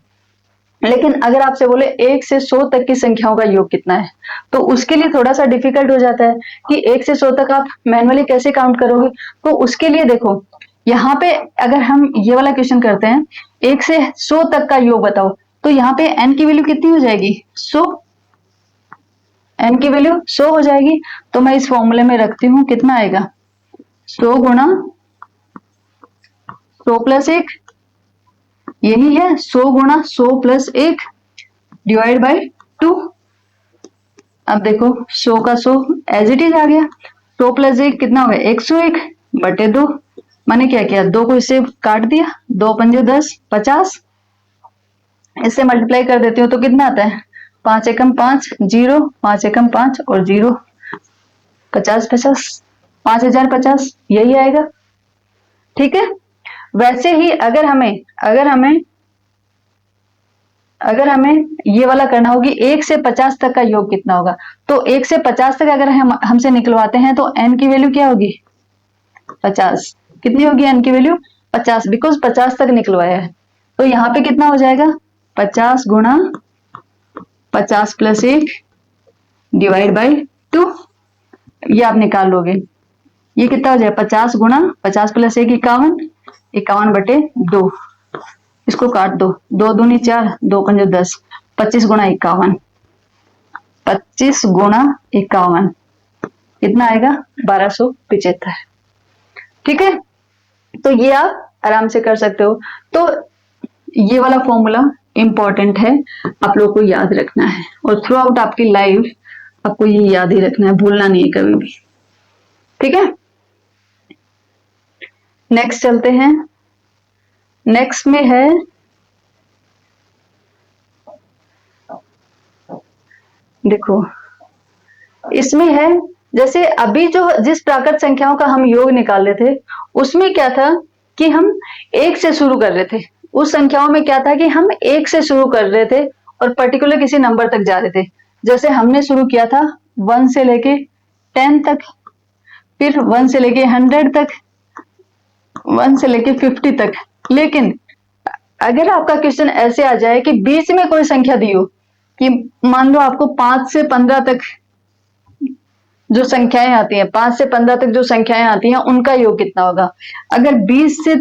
लेकिन अगर आपसे बोले 1 से 100 तक की संख्याओं का योग कितना है, तो उसके लिए थोड़ा सा डिफिकल्ट हो जाता है कि 1 से 100 तक आप मैनुअली कैसे काउंट करोगे। तो उसके लिए देखो, यहाँ पे अगर हम ये वाला क्वेश्चन करते हैं, 1 से 100 तक का योग बताओ, तो यहाँ पे n की वैल्यू कितनी हो जाएगी? 100। n की वैल्यू 100 हो जाएगी। तो मैं इस फॉर्मूले में रखती हूँ, कितना आएगा? 100 गुणा 100 प्लस 1 यही है 100 गुणा 100 प्लस 1 डिवाइड बाई 2। अब देखो 100 का 100 एज इट इज आ गया, 100 प्लस 1 कितना हो गया 101 बटे 2। मैंने क्या किया, 2 को इससे काट दिया, 2 पंजे 10 50, इससे मल्टीप्लाई कर देती हूँ तो कितना आता है 5 एकम 5 0, 5 एकम 5 और 0, 50 50, 5050 यही आएगा। ठीक है, वैसे ही अगर हमें ये वाला करना होगी 1 से 50 तक का योग कितना होगा, तो 1 से 50 तक अगर हम हमसे निकलवाते हैं तो n की वैल्यू क्या होगी 50। कितनी होगी n की वैल्यू 50, बिकॉज 50 तक निकलवाया है। तो यहाँ पे कितना हो जाएगा 50 गुणा 50 प्लस 1 डिवाइड बाई 2, ये आप निकाल लोगे। ये कितना हो जाए 50 गुणा 50 प्लस 1 51, 51 बटे 2, इसको काट दो, 2 दूनी 4, 2 पंजे 10, 25 गुणा 51, 25 गुणा 51 कितना आएगा 1275। ठीक है, तो ये आप आराम से कर सकते हो। तो ये वाला फॉर्मूला इंपॉर्टेंट है, आप लोग को याद रखना है और थ्रू आउट आपकी लाइफ आपको ये याद ही रखना है, भूलना नहीं है कभी भी। ठीक है, नेक्स्ट चलते हैं। नेक्स्ट में है देखो, इसमें है जैसे अभी जो जिस प्राकृत संख्याओं का हम योग निकाल रहे थे उसमें क्या था कि हम 1 से शुरू कर रहे थे। उस संख्याओं में क्या था कि हम 1 से शुरू कर रहे थे और पर्टिकुलर किसी नंबर तक जा रहे थे। जैसे हमने शुरू किया था 1 से लेके 10 तक, फिर 1 से लेके 100 तक, 1 से लेके 50 तक। लेकिन अगर आपका क्वेश्चन ऐसे आ जाए कि बीच में कोई संख्या दी हो कि मान लो आपको 5 से 15 तक जो संख्याएं आती हैं, 5 से 15 तक जो संख्याएं आती हैं उनका योग कितना होगा। अगर 20 से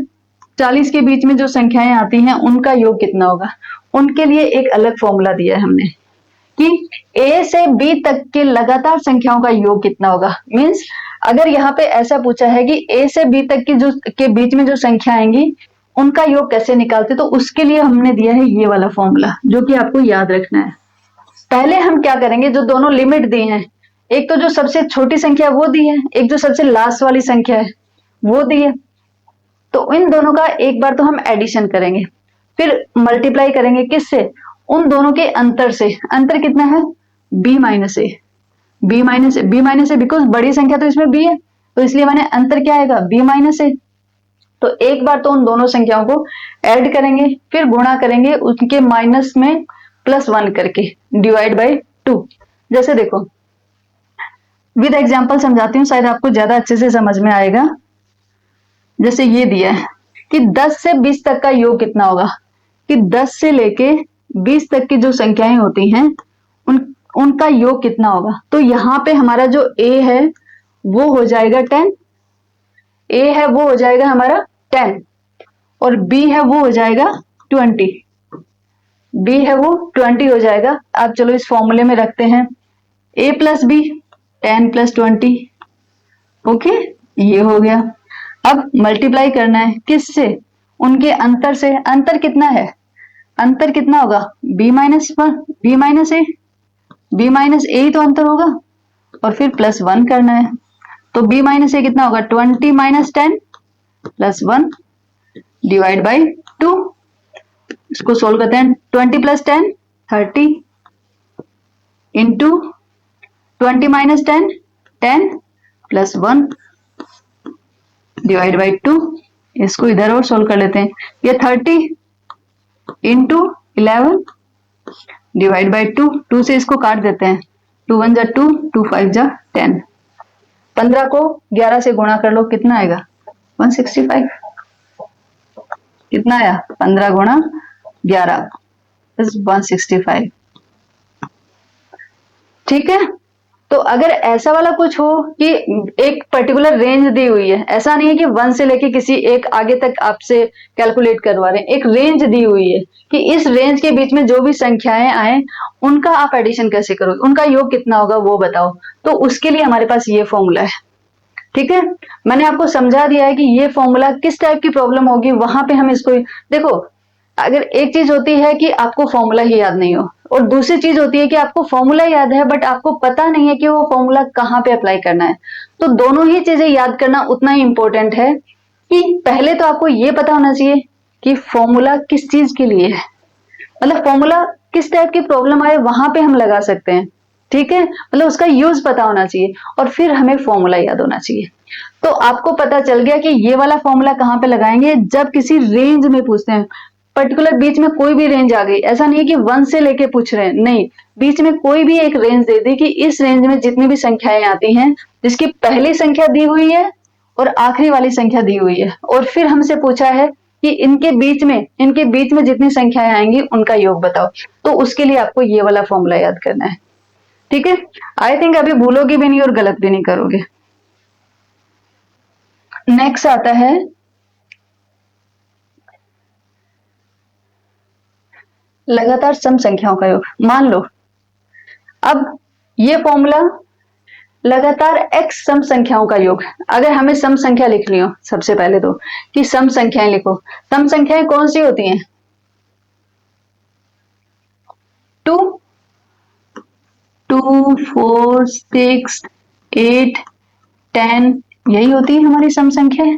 40 के बीच में जो संख्याएं आती हैं उनका योग कितना होगा, उनके लिए एक अलग फॉर्मूला दिया है हमने कि ए से बी तक के लगातार संख्याओं का योग कितना होगा। मीन्स अगर यहाँ पे ऐसा पूछा है कि ए से बी तक की जो के बीच में जो संख्या आएंगी उनका योग कैसे निकालते, तो उसके लिए हमने दिया है ये वाला फॉर्मूला जो कि आपको याद रखना है। पहले हम क्या करेंगे, जो दोनों लिमिट दी हैं, एक तो जो सबसे छोटी संख्या वो दी है, एक जो सबसे लास्ट वाली संख्या है वो दी है, तो इन दोनों का एक बार तो हम एडिशन करेंगे, फिर मल्टीप्लाई करेंगे किससे, उन दोनों के अंतर से। अंतर कितना है b minus A, b minus A because बड़ी संख्या तो इसमें b है, तो इसलिए मैंने अंतर क्या आएगा b माइनस ए। तो एक बार तो उन दोनों संख्याओं को ऐड करेंगे, फिर गुणा करेंगे उनके माइनस में +1 करके डिवाइड बाई 2। जैसे देखो विद एग्जाम्पल समझाती हूँ, शायद आपको ज्यादा अच्छे से समझ में आएगा। जैसे ये दिया है कि 10 से 20 तक का योग कितना होगा, कि 10 से लेके 20 तक की जो संख्याएं होती हैं उनका योग कितना होगा। तो यहाँ पे हमारा जो a है वो हो जाएगा 10, a है वो हो जाएगा हमारा 10 और b है वो हो जाएगा 20, b है वो 20 हो जाएगा। आप चलो इस फॉर्मूले में रखते हैं a plus b 10 plus 20, okay ये हो गया। अब मल्टीप्लाई करना है किससे, उनके अंतर से। अंतर कितना है, अंतर कितना होगा b माइनस ए, b माइनस ए ही तो अंतर होगा, और फिर +1 करना है। तो b माइनस ए कितना होगा 20 माइनस 10 +1 डिवाइड बाई 2। इसको सोल्व करते हैं, 20 plus 10 30 into 20 minus 10 10 +1 divide by 2। इसको इधर और सोल्व कर लेते हैं, ये 30 इंटू 11 डिवाइड बाई 2, 2 से इसको काट देते हैं, 2 1 जा 2, 2 5 जा 10, 15 को 11 से गुणा कर लो कितना आएगा 165। कितना आया 15 गुणा 11 इज 165। ठीक है, तो अगर ऐसा वाला कुछ हो कि एक पर्टिकुलर रेंज दी हुई है, ऐसा नहीं है कि 1 से लेके किसी एक आगे तक आपसे कैलकुलेट करवा रहे हैं, एक रेंज दी हुई है कि इस रेंज के बीच में जो भी संख्याएं आए उनका आप एडिशन कैसे करोगे, उनका योग कितना होगा वो बताओ। तो उसके लिए हमारे पास ये फॉर्मूला है। ठीक है, मैंने आपको समझा दिया है कि ये फॉर्मूला किस टाइप की प्रॉब्लम होगी वहां पे हम इसको देखो। अगर एक चीज होती है कि आपको फॉर्मूला ही याद नहीं हो, और दूसरी चीज होती है कि आपको फॉर्मूला याद है बट आपको पता नहीं है कि वो फॉर्मूला कहाँ पे अप्लाई करना है। तो दोनों ही चीजें याद करना उतना ही इंपॉर्टेंट है कि पहले तो आपको ये पता होना चाहिए कि फॉर्मूला किस चीज के लिए है, मतलब फॉर्मूला किस टाइप की प्रॉब्लम आए वहां पे हम लगा सकते हैं, ठीक है, मतलब उसका यूज पता होना चाहिए, और फिर हमें फॉर्मूला याद होना चाहिए। तो आपको पता चल गया कि ये वाला फॉर्मूला कहाँ पे लगाएंगे, जब किसी रेंज में पूछते हैं, पर्टिकुलर बीच में कोई भी रेंज आ गई, ऐसा नहीं है कि 1 से लेके पूछ रहे हैं, नहीं, बीच में कोई भी एक रेंज दे दी कि इस रेंज में जितनी भी संख्याएं आती हैं, जिसकी पहली संख्या दी हुई है और आखिरी वाली संख्या दी हुई है, और फिर हमसे पूछा है कि इनके बीच में जितनी संख्याएं आएंगी उनका योग बताओ, तो उसके लिए आपको ये वाला फॉर्मूला याद करना है, ठीक है। आई थिंक अभी भूलोगे भी नहीं और गलत भी नहीं करोगे। नेक्स्ट आता है लगातार सम संख्याओं का योग। मान लो अब ये फॉर्मूला लगातार x सम संख्याओं का योग, अगर हमें सम संख्या लिखनी हो, सबसे पहले तो कि सम संख्याएं लिखो। सम संख्याएं कौन सी होती हैं? 2, 2, 4, 6, 8, 10, यही होती है हमारी सम संख्याएं।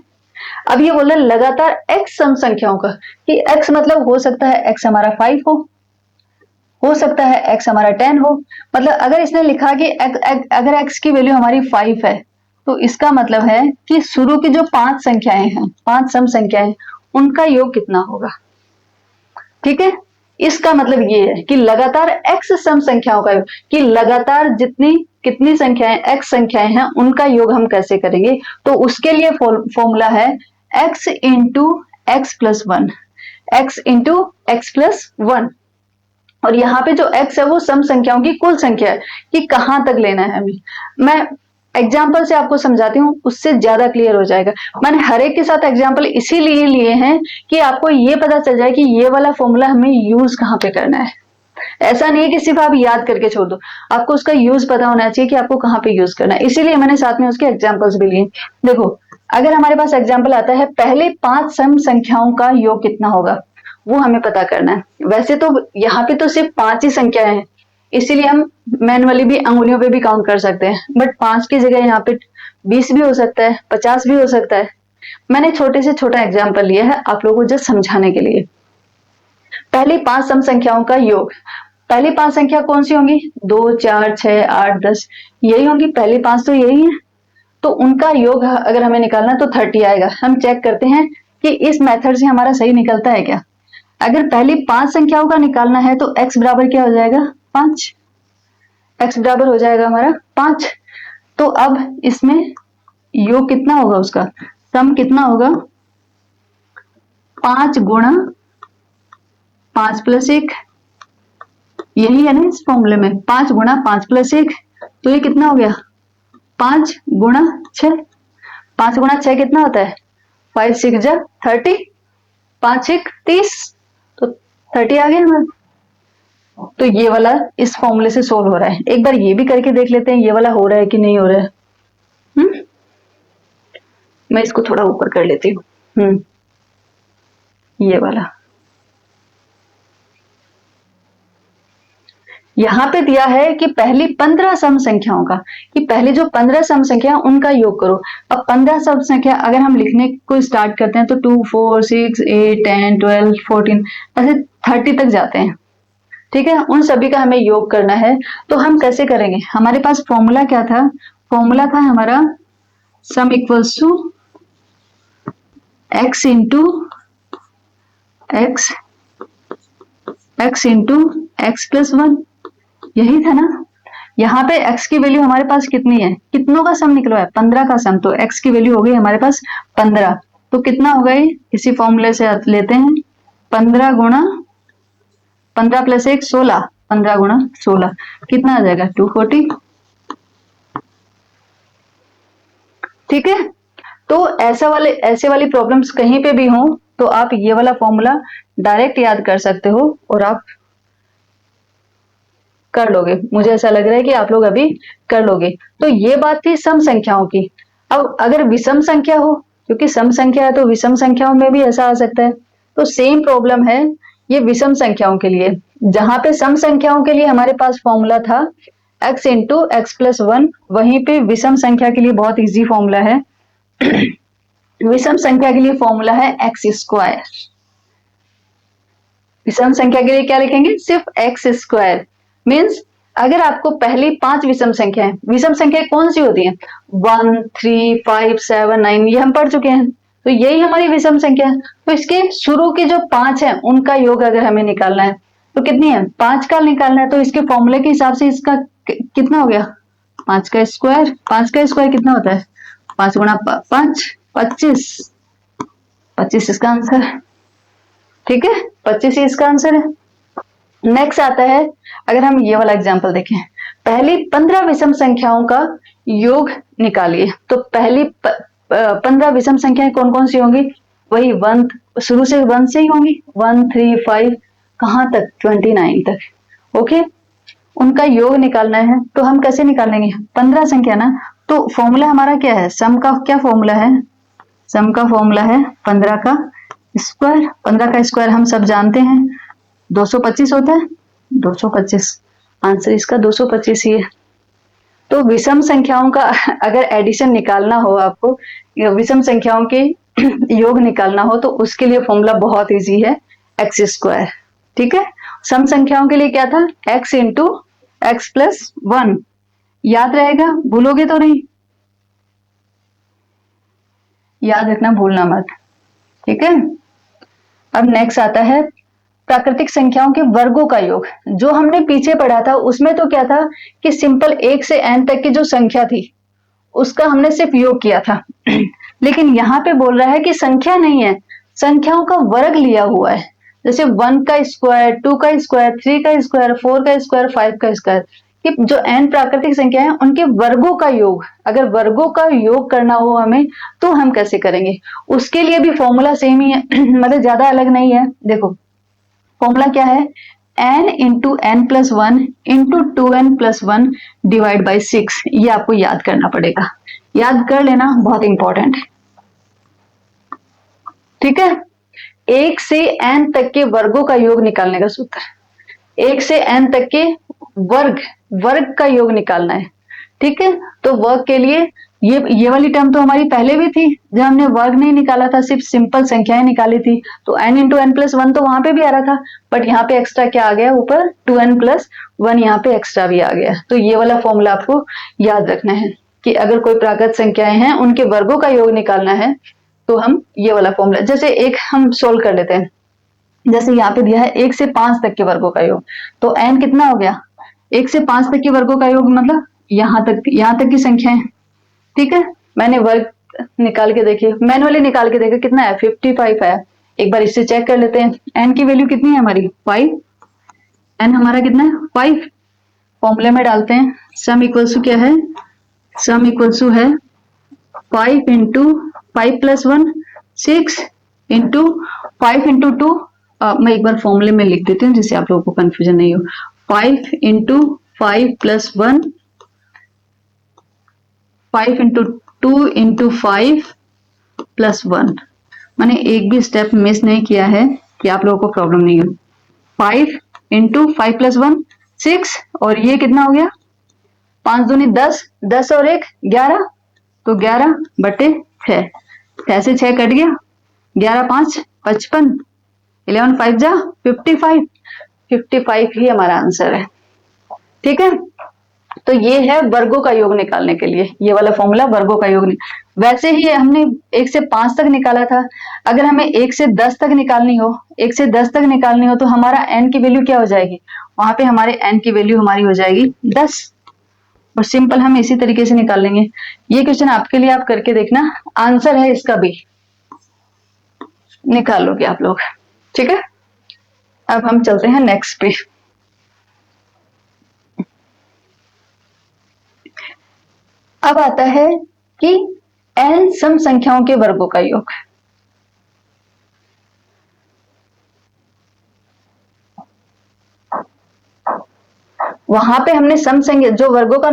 अब ये बोल रहा लगातार x सम संख्याओं का, कि x मतलब हो सकता है x हमारा 5 हो सकता है x हमारा 10 हो। मतलब अगर इसने लिखा कि अगर x की वैल्यू हमारी 5 है, तो इसका मतलब है कि शुरू की जो 5 संख्याएं हैं, 5 सम संख्याएं, उनका योग कितना होगा, ठीक है। इसका मतलब ये है कि लगातार x सम संख्याओं का योग, कि लगातार कितनी संख्याएं x संख्याएं हैं उनका योग हम कैसे करेंगे, तो उसके लिए फॉर्मूला है x into x plus 1, x into x plus 1। और यहाँ पे जो x है वो सम संख्याओं की कुल संख्या है, कि कहां तक लेना है हमें। मैं एग्जाम्पल से आपको समझाती हूँ, उससे ज्यादा क्लियर हो जाएगा। मैंने हर एक के साथ एग्जाम्पल इसीलिए लिए हैं कि आपको ये पता चल जाए कि ये वाला फॉर्मूला हमें यूज कहाँ पे करना है। ऐसा नहीं है कि सिर्फ आप याद करके छोड़ दो, आपको उसका यूज पता होना चाहिए कि आपको कहाँ पे यूज करना है, इसीलिए मैंने साथ में उसके एग्जाम्पल्स भी लिए। देखो, अगर हमारे पास एग्जाम्पल आता है पहले 5 सम संख्याओं का योग कितना होगा, वो हमें पता करना है। वैसे तो यहाँ पे तो सिर्फ 5 ही संख्याएं हैं, इसीलिए हम मैनुअली भी अंगुलियों पे भी काउंट कर सकते हैं, बट 5 की जगह यहाँ पे 20 भी हो सकता है, 50 भी हो सकता है। मैंने छोटे से छोटा एग्जाम्पल लिया है आप लोगों को जस्ट समझाने के लिए। पहली 5 सम संख्याओं का योग, पहली 5 संख्या कौन सी होंगी? 2, 4, 6, 8, 10, यही होंगी। पहली 5 तो यही है, तो उनका योग अगर हमें निकालना तो 30 आएगा। हम चेक करते हैं कि इस मेथड से हमारा सही निकलता है क्या। अगर पहली 5 संख्याओं का निकालना है तो x बराबर क्या हो जाएगा? 5। x बराबर हो जाएगा हमारा 5। तो अब इसमें योग कितना होगा, उसका सम कितना होगा? 5 गुणा 5 प्लस 1, यही है ना इस फॉर्मूले में, 5 गुणा 5 प्लस 1, तो ये कितना हो गया? 5 गुणा 6। 5 गुणा 6 कितना होता है? 5 6 जा 30, 5 6 30, तो 30 आ गया हमारा। तो ये वाला इस फॉर्मूले से सोल्व हो रहा है। एक बार ये भी करके देख लेते हैं ये वाला हो रहा है कि नहीं हो रहा है। मैं इसको थोड़ा ऊपर कर लेती हूँ। ये वाला यहाँ पे दिया है कि पहली 15 सम संख्याओं का, कि पहले जो 15 सम संख्या उनका योग करो। अब 15 सम संख्या अगर हम लिखने को स्टार्ट करते हैं तो 2 4 6 8 10 12 14 ऐसे 30 तक जाते हैं, ठीक है। उन सभी का हमें योग करना है, तो हम कैसे करेंगे? हमारे पास फॉर्मूला क्या था? फॉर्मूला था हमारा sum equals to x into x, x into x plus 1, यही था ना। यहाँ पे x की वैल्यू हमारे पास कितनी है? कितनों का सम निकला है? 15 का सम, तो x की वैल्यू हो गई हमारे पास 15। तो कितना हो गई? इसी फॉर्मूले से लेते हैं, 15 गुणा 15 प्लस 1 16, 15 गुणा 16 कितना आ जाएगा? 240, ठीक है। तो ऐसे वाली प्रॉब्लम्स कहीं पे भी हो तो आप ये वाला फॉर्मूला डायरेक्ट याद कर सकते हो और आप कर लोगे। मुझे ऐसा लग रहा है कि आप लोग अभी कर लोगे। तो ये बात थी सम संख्याओं की। अब अगर विषम संख्या हो, क्योंकि सम संख्या है तो विषम संख्याओं में भी ऐसा आ सकता है, तो सेम प्रॉब्लम है ये विषम संख्याओं के लिए। जहां पे सम संख्याओं के लिए हमारे पास फॉर्मूला था x into x plus one, वहीं पे विषम संख्या के लिए बहुत इजी फॉर्मूला है। विषम संख्या के लिए फॉर्मूला है एक्स स्क्वायर। विषम संख्या के लिए क्या लिखेंगे? सिर्फ एक्स स्क्वायर। मीन्स अगर आपको पहली 5 विषम संख्या कौन सी होती है? 1, 3, 5, 7, 9, ये हम पढ़ चुके हैं, तो यही हमारी विषम संख्या है। तो इसके शुरू के जो 5 है उनका योग अगर हमें निकालना है तो कितनी है? 5 का निकालना है। तो इसके फॉर्मूले के हिसाब से इसका कितना हो गया? 5 का स्क्वायर। 5 का स्क्वायर कितना होता है? 5 गुणा 5, 25। 25 इसका आंसर है। ठीक है, 25 ही इसका आंसर है। नेक्स्ट आता है, अगर हम ये वाला एग्जांपल देखें, पहली 15 विषम संख्याओं का योग निकालिए। तो पहली 15 विषम संख्याएं कौन कौन सी होंगी? वही 1, शुरू से 1 से ही होंगी। 1, 3, 5, कहां तक? 29 तक। ओके, उनका योग निकालना है। तो हम कैसे निकालेंगे? 15 संख्या ना, तो फॉर्मूला हमारा क्या है? सम का क्या फॉर्मूला है? सम का फॉर्मूला है 15 का स्क्वायर। 15 का स्क्वायर हम सब जानते हैं 225 होता है। 225 आंसर इसका 225 ही है। तो विषम संख्याओं का अगर एडिशन निकालना हो आपको, विषम संख्याओं के योग निकालना हो, तो उसके लिए फॉर्मूला बहुत इजी है, एक्स स्क्वायर। ठीक है, सम संख्याओं के लिए क्या था? X into x plus one. याद रहेगा? भूलोगे तो नहीं? याद रखना, भूलना मत। ठीक है, अब नेक्स्ट आता है प्राकृतिक संख्याओं के वर्गों का योग। जो हमने पीछे पढ़ा था उसमें तो क्या था कि सिंपल 1 से n तक की जो संख्या थी उसका हमने सिर्फ योग किया था। लेकिन यहाँ पे बोल रहा है कि संख्या नहीं है, संख्याओं का वर्ग लिया हुआ है। जैसे 1 का स्क्वायर, 2 का स्क्वायर, 3 का स्क्वायर, 4 का स्क्वायर, 5 का स्क्वायर, कि जो n प्राकृतिक संख्या है उनके वर्गों का योग। अगर वर्गों का योग करना हो हमें तो हम कैसे करेंगे? उसके लिए भी फॉर्मूला सेम ही है, मतलब ज्यादा अलग नहीं है। देखो फॉर्मूला क्या है? n into n plus one into 2n plus one divide by 6। ये आपको याद करना पड़ेगा, याद कर लेना, बहुत इंपॉर्टेंट है। ठीक है, 1 से n तक के वर्गों का योग निकालने का सूत्र, 1 से n तक के वर्ग का योग निकालना है। ठीक है, तो वर्ग के लिए ये वाली टर्म तो हमारी पहले भी थी, जब हमने वर्ग नहीं निकाला था, सिर्फ सिंपल संख्याएं निकाली थी, तो n into n plus one तो वहां पे भी आ रहा था, बट यहाँ पे एक्स्ट्रा क्या आ गया? ऊपर 2n प्लस वन यहाँ पे एक्स्ट्रा भी आ गया। तो ये वाला फॉर्मूला आपको याद रखना है कि अगर कोई प्राकृत संख्याएं हैं उनके वर्गों का योग निकालना है तो हम ये वाला फॉर्मूला, जैसे एक हम सोल्व कर लेते हैं। जैसे यहाँ पे दिया है 1 से 5 तक के वर्गों का योग, तो n कितना हो गया? 1 से 5 तक के वर्गों का योग मतलब यहाँ तक की संख्या है। ठीक है, मैंने वर्ग निकाल के देखिए, मैनुअली निकाल के देखा कितना है? 55 है। एक बार इससे चेक कर लेते हैं, n की वैल्यू कितनी है हमारी? 5। n हमारा कितना है? 5। फॉर्मूले में डालते हैं, सम इक्वल्स टू क्या है? सम इक्वल्स टू है 5 इंटू 5 प्लस 1 6 इंटू 5 इंटू 2। मैं एक बार फॉर्मूले में लिख देती हूँ जिससे आप लोगों को कंफ्यूजन नहीं हो। 5 into 5 plus 1, 5 into 2 into 5 plus 1। मैंने एक भी स्टेप मिस नहीं किया है कि आप लोगों को प्रॉब्लम नहीं हो। 5 इंटू 5 प्लस 1 6, और ये कितना हो गया? 5 दूनी 10, 10 और 1 11, तो 11 बटे 6, 6 से 6 कट गया, 11 5 55, 11 5 जा 55, 55 ही हमारा आंसर है। ठीक है, तो ये है वर्गों का योग निकालने के लिए, ये वाला फॉर्मूला वर्गों का योग। वैसे ही हमने 1 से 5 तक निकाला था, अगर हमें 1 से 10 तक निकालनी हो, 1 से 10 तक निकालनी हो तो हमारा n की वैल्यू क्या हो जाएगी? वहां पे हमारे n की वैल्यू हमारी हो जाएगी 10, और सिंपल हम इसी तरीके से निकाल लेंगे। ये क्वेश्चन आपके लिए, आप करके देखना, आंसर है इसका भी निकाल लोगे आप लोग। ठीक है, अब हम चलते हैं नेक्स्ट पे। अब आता है कि n सम संख्याओं के वर्गों का योग। वहां पे हमने सम संख्या जो वर्गों का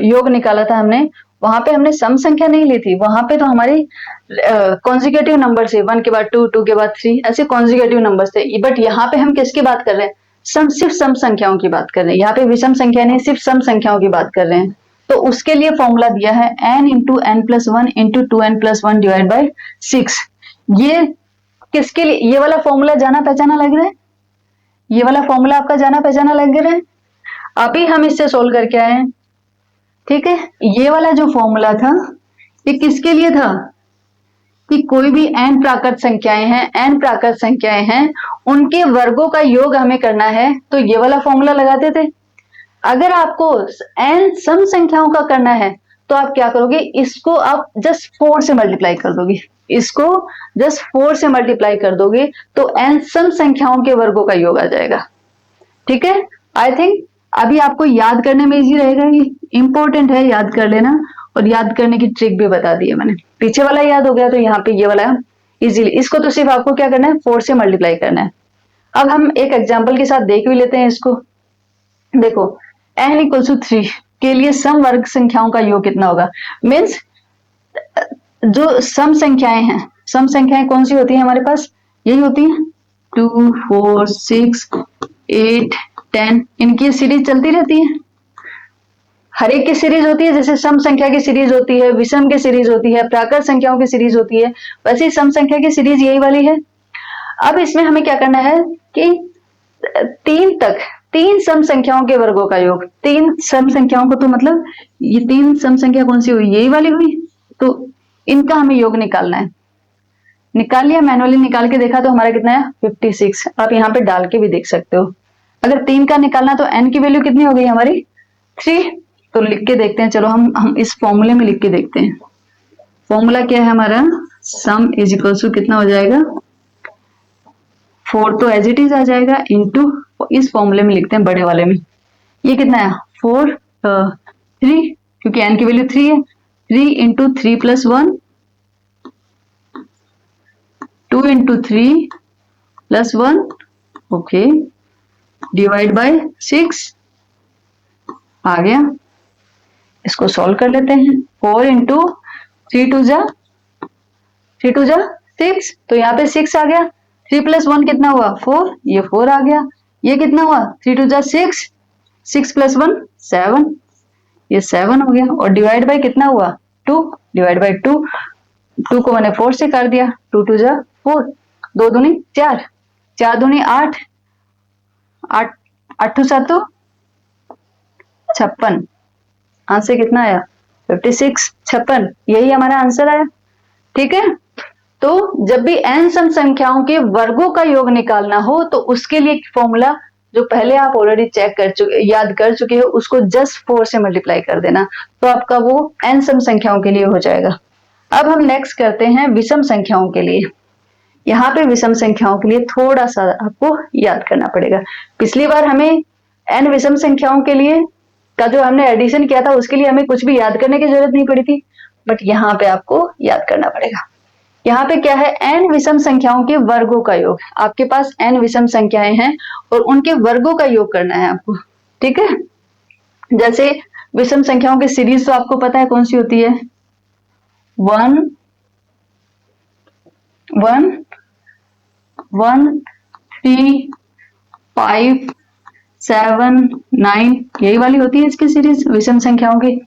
योग निकाला था हमने, वहां पे हमने सम संख्या नहीं ली थी, वहां पे तो हमारी कॉन्जिक्यूटिव नंबर से 1 के बाद 2, 2 के बाद 3 ऐसे कॉन्जिक्यूटिव नंबर थे। बट यहाँ पे हम किसकी बात कर रहे हैं? सिर्फ सम संख्याओं की बात कर रहे हैं। यहाँ पे विषम संख्या नहीं, सिर्फ सम संख्याओं की बात कर रहे हैं। तो उसके लिए फॉर्मूला दिया है n into n plus one into 2n plus one divide by 6। ये किसके लिए? ये वाला फॉर्मूला जाना पहचाना लग रहा है? ये वाला फॉर्मूला आपका जाना पहचाना लग रहा है? अभी हम इससे सोल्व करके आए हैं, ठीक है। ये वाला जो फॉर्मूला था ये किसके लिए था? कि कोई भी n प्राकृत संख्याएं हैं, n प्राकृत संख्याएं हैं, उनके वर्गों का योग हमें करना है, तो ये वाला फॉर्मूला लगाते थे। अगर आपको n सम संख्याओं का करना है तो आप क्या करोगे? इसको आप जस्ट 4 से मल्टीप्लाई कर दोगे, इसको जस्ट 4 से मल्टीप्लाई कर दोगे तो n सम संख्याओं के वर्गों का योग आ जाएगा, ठीक है। आई थिंक अभी आपको याद करने में इजी रहेगा, ये इंपॉर्टेंट है, याद कर लेना। और याद करने की ट्रिक भी बता दी है मैंने। पीछे वाला याद हो गया तो यहाँ पे ये वाला इजीली, इसको तो सिर्फ आपको क्या करना है? 4 से मल्टीप्लाई करना है। अब हम एक एग्जाम्पल के साथ देख भी लेते हैं इसको। देखो n इक्वल टू 3 के लिए सम वर्ग संख्याओं का योग कितना होगा? मीन्स जो सम संख्याएं हैं, सम संख्याएं कौन सी होती है हमारे पास? यही होती है 2, 4, 6, 8, 10, इनकी सीरीज चलती रहती है। हर एक की सीरीज होती है, जैसे सम संख्या की सीरीज होती है, विषम की सीरीज होती है, प्राकृत संख्याओं की सीरीज होती है, वैसे ही सम संख्या की सीरीज यही वाली है। अब इसमें हमें क्या करना है कि 3 सम संख्याओं के वर्गों का योग, 3 सम संख्याओं को, तो मतलब ये 3 सम संख्या कौन सी हुई? यही वाली हुई। तो इनका हमें योग निकालना है। निकाल लिया, मैनुअली निकाल के देखा तो हमारा कितना है? 56। आप यहाँ पे डाल के भी देख सकते हो। अगर 3 का निकालना तो n की वैल्यू कितनी हो गई हमारी? 3। तो लिख के देखते हैं, चलो हम इस फॉर्मूले में लिख के देखते हैं। फॉर्मूला क्या है हमारा? सम इज इक्वल टू कितना हो जाएगा? 4 तो एज इट इज आ जाएगा, इंटू इस फॉर्मूले में लिखते हैं बड़े वाले में। ये कितना है? 4, 3, क्योंकि n की वैल्यू 3 है। 3 into 3 plus 1, 2 into 3 plus 1, okay, divide by 6 आ गया। इसको सॉल्व कर लेते हैं। 4 इंटू 3 टू जा 6, तो यहाँ पे 6 आ गया। 3 प्लस 1 कितना हुआ? 4, ये 4 आ गया। ये कितना हुआ? 3 टू जा 6, 6 प्लस 1 7, ये 7 हो गया। और डिवाइड बाय कितना हुआ? 2, डिवाइड बाय 2, 2 को मैंने 4 से कर दिया। 2 टू जा 4, 2 दूनी 4, 4 दूनी 8, 8 8 टू 7 56। आंसर कितना आया? 56, 56, यही हमारा आंसर आया, ठीक है। तो जब भी n सम संख्याओं के वर्गों का योग निकालना हो तो उसके लिए फॉर्मूला जो पहले आप ऑलरेडी चेक कर चुके, याद कर चुके हो, उसको जस्ट 4 से मल्टीप्लाई कर देना, तो आपका वो n सम संख्याओं के लिए हो जाएगा। अब हम नेक्स्ट करते हैं विषम संख्याओं के लिए। यहाँ पे विषम संख्याओं के लिए थोड़ा सा आपको याद करना पड़ेगा। पिछली बार हमें n विषम संख्याओं के लिए का जो हमने एडिशन किया था उसके लिए हमें कुछ भी याद करने की जरूरत नहीं पड़ी थी, बट यहाँ पे आपको याद करना पड़ेगा। यहाँ पे क्या है? n विषम संख्याओं के वर्गों का योग। आपके पास n विषम संख्याएं हैं और उनके वर्गों का योग करना है आपको, ठीक है। जैसे विषम संख्याओं की सीरीज तो आपको पता है कौन सी होती है? 1 1 1 3 5 7 9, यही वाली होती है इसकी सीरीज विषम संख्याओं की।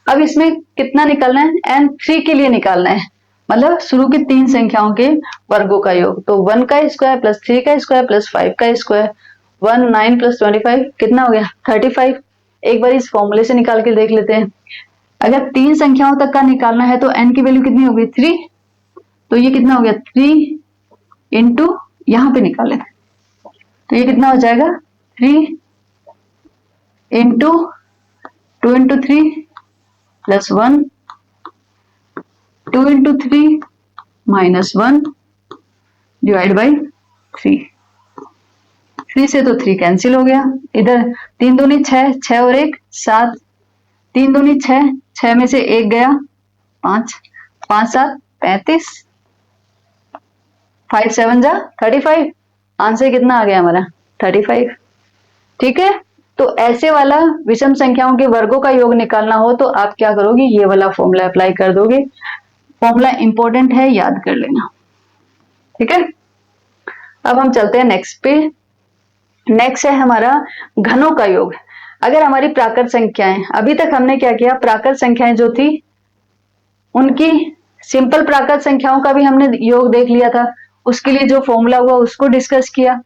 अब इसमें कितना निकालना है? n3 के लिए निकालना है, मतलब शुरू की 3 संख्याओं के वर्गों का योग। तो 1 का स्क्वायर प्लस 3 का स्क्वायर प्लस 5 का स्क्वायर, 1 9 प्लस 25 कितना हो गया? 35। एक बार इस फॉर्मूले से निकाल के देख लेते हैं। अगर 3 संख्याओं तक का निकालना है तो n की वैल्यू कितनी होगी? 3। तो ये कितना हो गया? 3 इंटू, यहाँ पे निकालें तो ये कितना हो जाएगा? 3 into 2 into 3 plus 1, 2 into 3 minus 1 divide by 3। 3 से तो 3 कैंसिल हो गया। इधर 3 दूनी 6, 6 और 1 7, 3 दूनी 6, 6 में से 1 गया 5, 5 7 35, 5 7 जा 35। आंसर कितना आ गया हमारा? 35, ठीक है। तो ऐसे वाला विषम संख्याओं के वर्गों का योग निकालना हो तो आप क्या करोगे, ये वाला फॉर्मूला अप्लाई कर दोगे। फॉर्मूला इंपॉर्टेंट है, याद कर लेना, ठीक है। अब हम चलते हैं नेक्स्ट पे। नेक्स्ट है हमारा घनों का योग। अगर हमारी प्राकृत संख्याएं, अभी तक हमने क्या किया, प्राकृत संख्याएं जो थी उनकी सिंपल प्राकृत संख्याओं का भी हमने योग देख लिया था, उसके लिए जो फॉर्मूला हुआ उसको डिस्कस किया।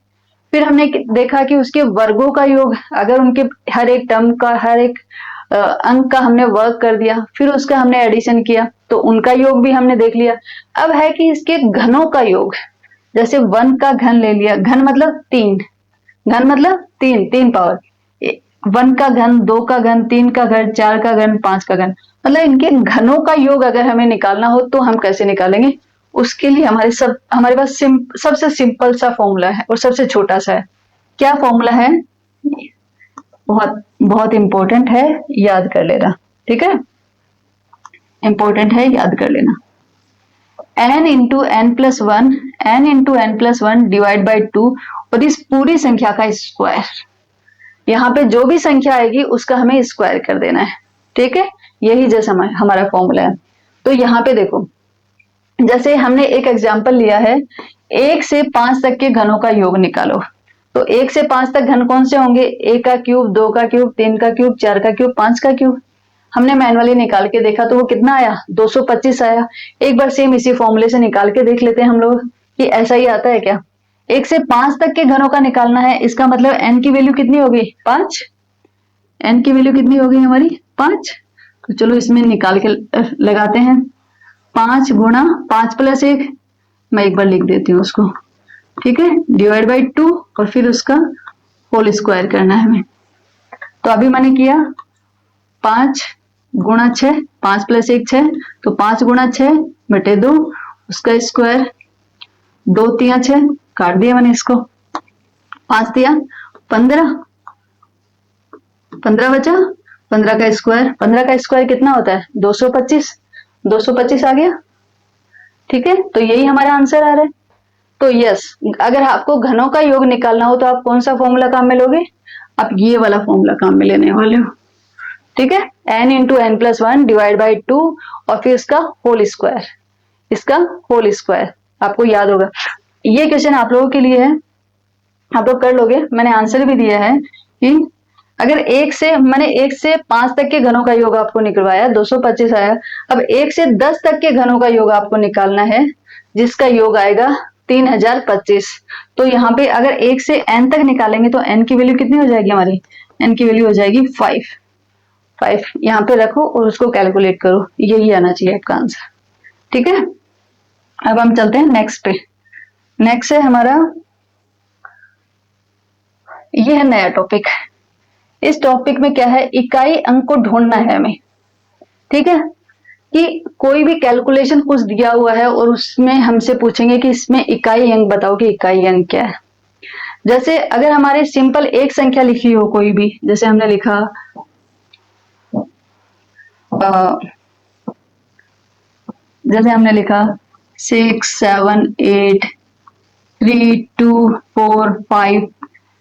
फिर हमने देखा कि उसके वर्गों का योग, अगर उनके हर एक टर्म का, हर एक अंक का हमने वर्क कर दिया, फिर उसका हमने एडिशन किया तो उनका योग भी हमने देख लिया। अब है कि इसके घनों का योग, जैसे 1 का घन ले लिया, घन मतलब 3, घन मतलब 3, 3 पावर, 1 का घन, 2 का घन, 3 का घन, 4 का घन, 5 का घन, मतलब इनके घनों का योग अगर हमें निकालना हो तो हम कैसे निकालेंगे, उसके लिए हमारे पास सबसे सिंपल सा फॉर्मूला है और सबसे छोटा सा है। क्या फॉर्मूला है, बहुत बहुत इंपॉर्टेंट है, याद कर लेना, ठीक है, इंपॉर्टेंट है, याद कर लेना। n into n plus one, n into n plus one divide by 2 और इस पूरी संख्या का स्क्वायर। यहाँ पे जो भी संख्या आएगी उसका हमें स्क्वायर कर देना है, ठीक है, यही जैसा हमारा फॉर्मूला है। तो यहाँ पे देखो, जैसे हमने एक एग्जाम्पल लिया है, 1 से 5 तक के घनों का योग निकालो। तो 1 से 5 तक घन कौन से होंगे, 1 का क्यूब, 2 का क्यूब, 3 का क्यूब, 4 का क्यूब, 5 का क्यूब। हमने मैनुअली निकाल के देखा तो वो कितना आया, 225 आया। एक बार सेम इसी फॉर्मूले से निकाल के देख लेते हैं हम लोग कि ऐसा ही आता है क्या। 1 से 5 तक के घनों का निकालना है, इसका मतलब n की वैल्यू कितनी होगी, 5। n की वैल्यू कितनी होगी हमारी, 5। तो चलो इसमें निकाल के लगाते हैं, 5 गुणा 5 प्लस 1, मैं एक बार लिख देती हूँ उसको, ठीक है, डिवाइड बाई 2 और फिर उसका होल स्क्वायर करना है हमें। तो अभी मैंने किया 5 गुणा 6, 5 प्लस 1 6, तो 5 गुणा 6 बटे 2, उसका स्क्वायर, 2 तिया 6, काट दिया मैंने इसको, 5 तिया 15, 15 बचा, 15 का स्क्वायर, 15 का स्क्वायर कितना होता है, 225, 225 आ गया, ठीक है। तो यही हमारा आंसर आ रहा है। तो यस, अगर आपको घनों का योग निकालना हो तो आप कौन सा फॉर्मूला काम में लोगे, आप ये वाला फॉर्मूला काम में लेने वाले हो, ठीक है, n into n plus one divide by 2 और फिर इसका होल स्क्वायर, इसका होल स्क्वायर आपको याद होगा। ये क्वेश्चन आप लोगों के लिए है, आप लोग कर लोगे, मैंने आंसर भी दिया है कि अगर मैंने 1 से 5 तक के घनों का योग आपको निकलवाया, 225 आया। अब 1 से 10 तक के घनों का योग आपको निकालना है, जिसका योग आएगा 3025। तो यहाँ पे अगर 1 से n तक निकालेंगे तो n की वैल्यू कितनी हो जाएगी हमारी, n की वैल्यू हो जाएगी 5 यहाँ पे रखो और उसको कैलकुलेट करो, यही आना चाहिए आपका आंसर, ठीक है। अब हम चलते हैं नेक्स्ट पे। नेक्स्ट है हमारा, ये है नया टॉपिक। इस टॉपिक में क्या है, इकाई अंक को ढूंढना है हमें, ठीक है, कि कोई भी कैलकुलेशन कुछ दिया हुआ है और उसमें हमसे पूछेंगे कि इसमें इकाई अंक बताओ कि इकाई अंक क्या है। जैसे अगर हमारे सिंपल एक संख्या लिखी हो कोई भी, जैसे हमने लिखा जैसे हमने लिखा 6 7 8 3 2 4 5,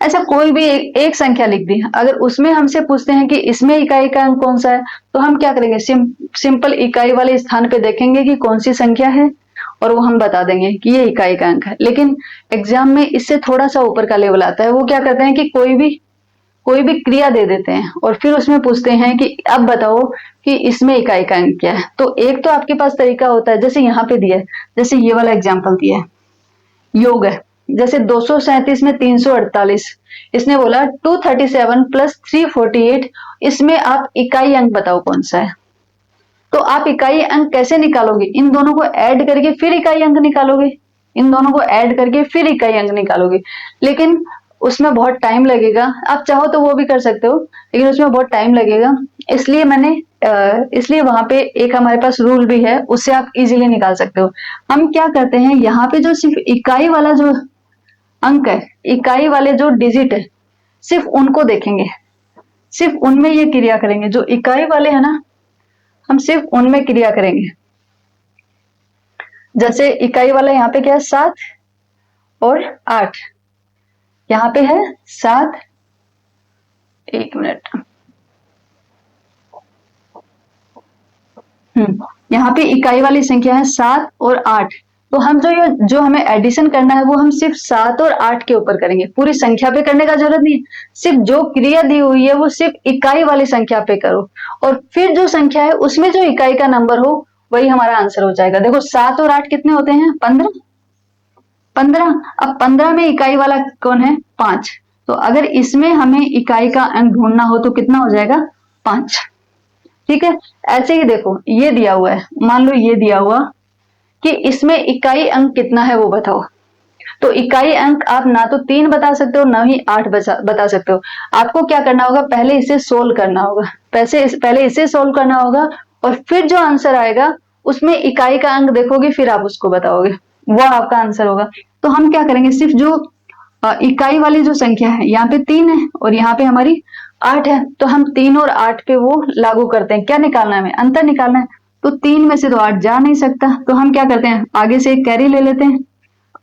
ऐसा कोई भी एक संख्या लिख दी। अगर उसमें हमसे पूछते हैं कि इसमें इकाई का अंक कौन सा है, तो हम क्या करेंगे, सिंपल इकाई वाले स्थान पे देखेंगे कि कौन सी संख्या है और वो हम बता देंगे कि ये इकाई का अंक है। लेकिन एग्जाम में इससे थोड़ा सा ऊपर का लेवल आता है, वो क्या करते हैं कि कोई भी क्रिया दे देते हैं और फिर उसमें पूछते हैं कि अब बताओ कि इसमें इकाई का अंक क्या है। तो एक तो आपके पास तरीका होता है, जैसे यहाँ पे दिया है, जैसे ये वाला एग्जाम्पल दिया है, योग है, जैसे 237 में 348, इसने बोला 237 प्लस 348, इसमें आप इकाई अंक बताओ कौन सा है। तो आप इकाई अंक कैसे निकालोगे, इन दोनों को ऐड करके फिर इकाई अंक निकालोगे, इन दोनों को ऐड करके फिर इकाई अंक निकालोगे। लेकिन उसमें बहुत टाइम लगेगा, आप चाहो तो वो भी कर सकते हो, लेकिन उसमें बहुत टाइम लगेगा। इसलिए वहां पे एक हमारे पास रूल भी है, उससे आप इजीली निकाल सकते हो। हम क्या करते हैं, यहाँ पे जो सिर्फ इकाई वाला जो अंक है, इकाई वाले जो डिजिट है, सिर्फ उनको देखेंगे, सिर्फ उनमें ये क्रिया करेंगे, जो इकाई वाले है ना, हम सिर्फ उनमें क्रिया करेंगे। जैसे इकाई वाला यहाँ पे क्या है, 7 और 8, यहाँ पे है 7 एक मिनट। यहाँ पे इकाई वाली संख्या है 7 और 8। तो हम जो हमें एडिशन करना है वो हम सिर्फ 7 और 8 के ऊपर करेंगे, पूरी संख्या पे करने का जरूरत नहीं है। सिर्फ जो क्रिया दी हुई है वो सिर्फ इकाई वाली संख्या पे करो, और फिर जो संख्या है उसमें जो इकाई का नंबर हो वही हमारा आंसर हो जाएगा। देखो 7 और 8 कितने होते हैं? 15। 15। अब 15 में इकाई वाला कौन है? 5। तो अगर इसमें हमें इकाई का अंक ढूंढना हो तो कितना हो जाएगा? 5। ठीक है। ऐसे ही देखो ये दिया हुआ है, मान लो ये दिया हुआ कि इसमें इकाई अंक कितना है वो बताओ। तो इकाई अंक आप ना तो 3 बता सकते हो ना ही 8 बता सकते हो। आपको क्या करना होगा? पहले इसे सोल्व करना होगा, पहले इसे सोल्व करना होगा, और फिर जो आंसर आएगा उसमें इकाई का अंक देखोगे, फिर आप उसको बताओगे, वो आपका आंसर होगा। तो हम क्या करेंगे, सिर्फ जो इकाई वाली जो संख्या है, यहाँ पे 3 है और यहाँ पे हमारी 8 है, तो हम 3 और 8 पे वो लागू करते हैं। क्या निकालना है हमें? अंतर निकालना है। तो 3 में से तो 8 जा नहीं सकता, तो हम क्या करते हैं, आगे से एक कैरी ले लेते हैं,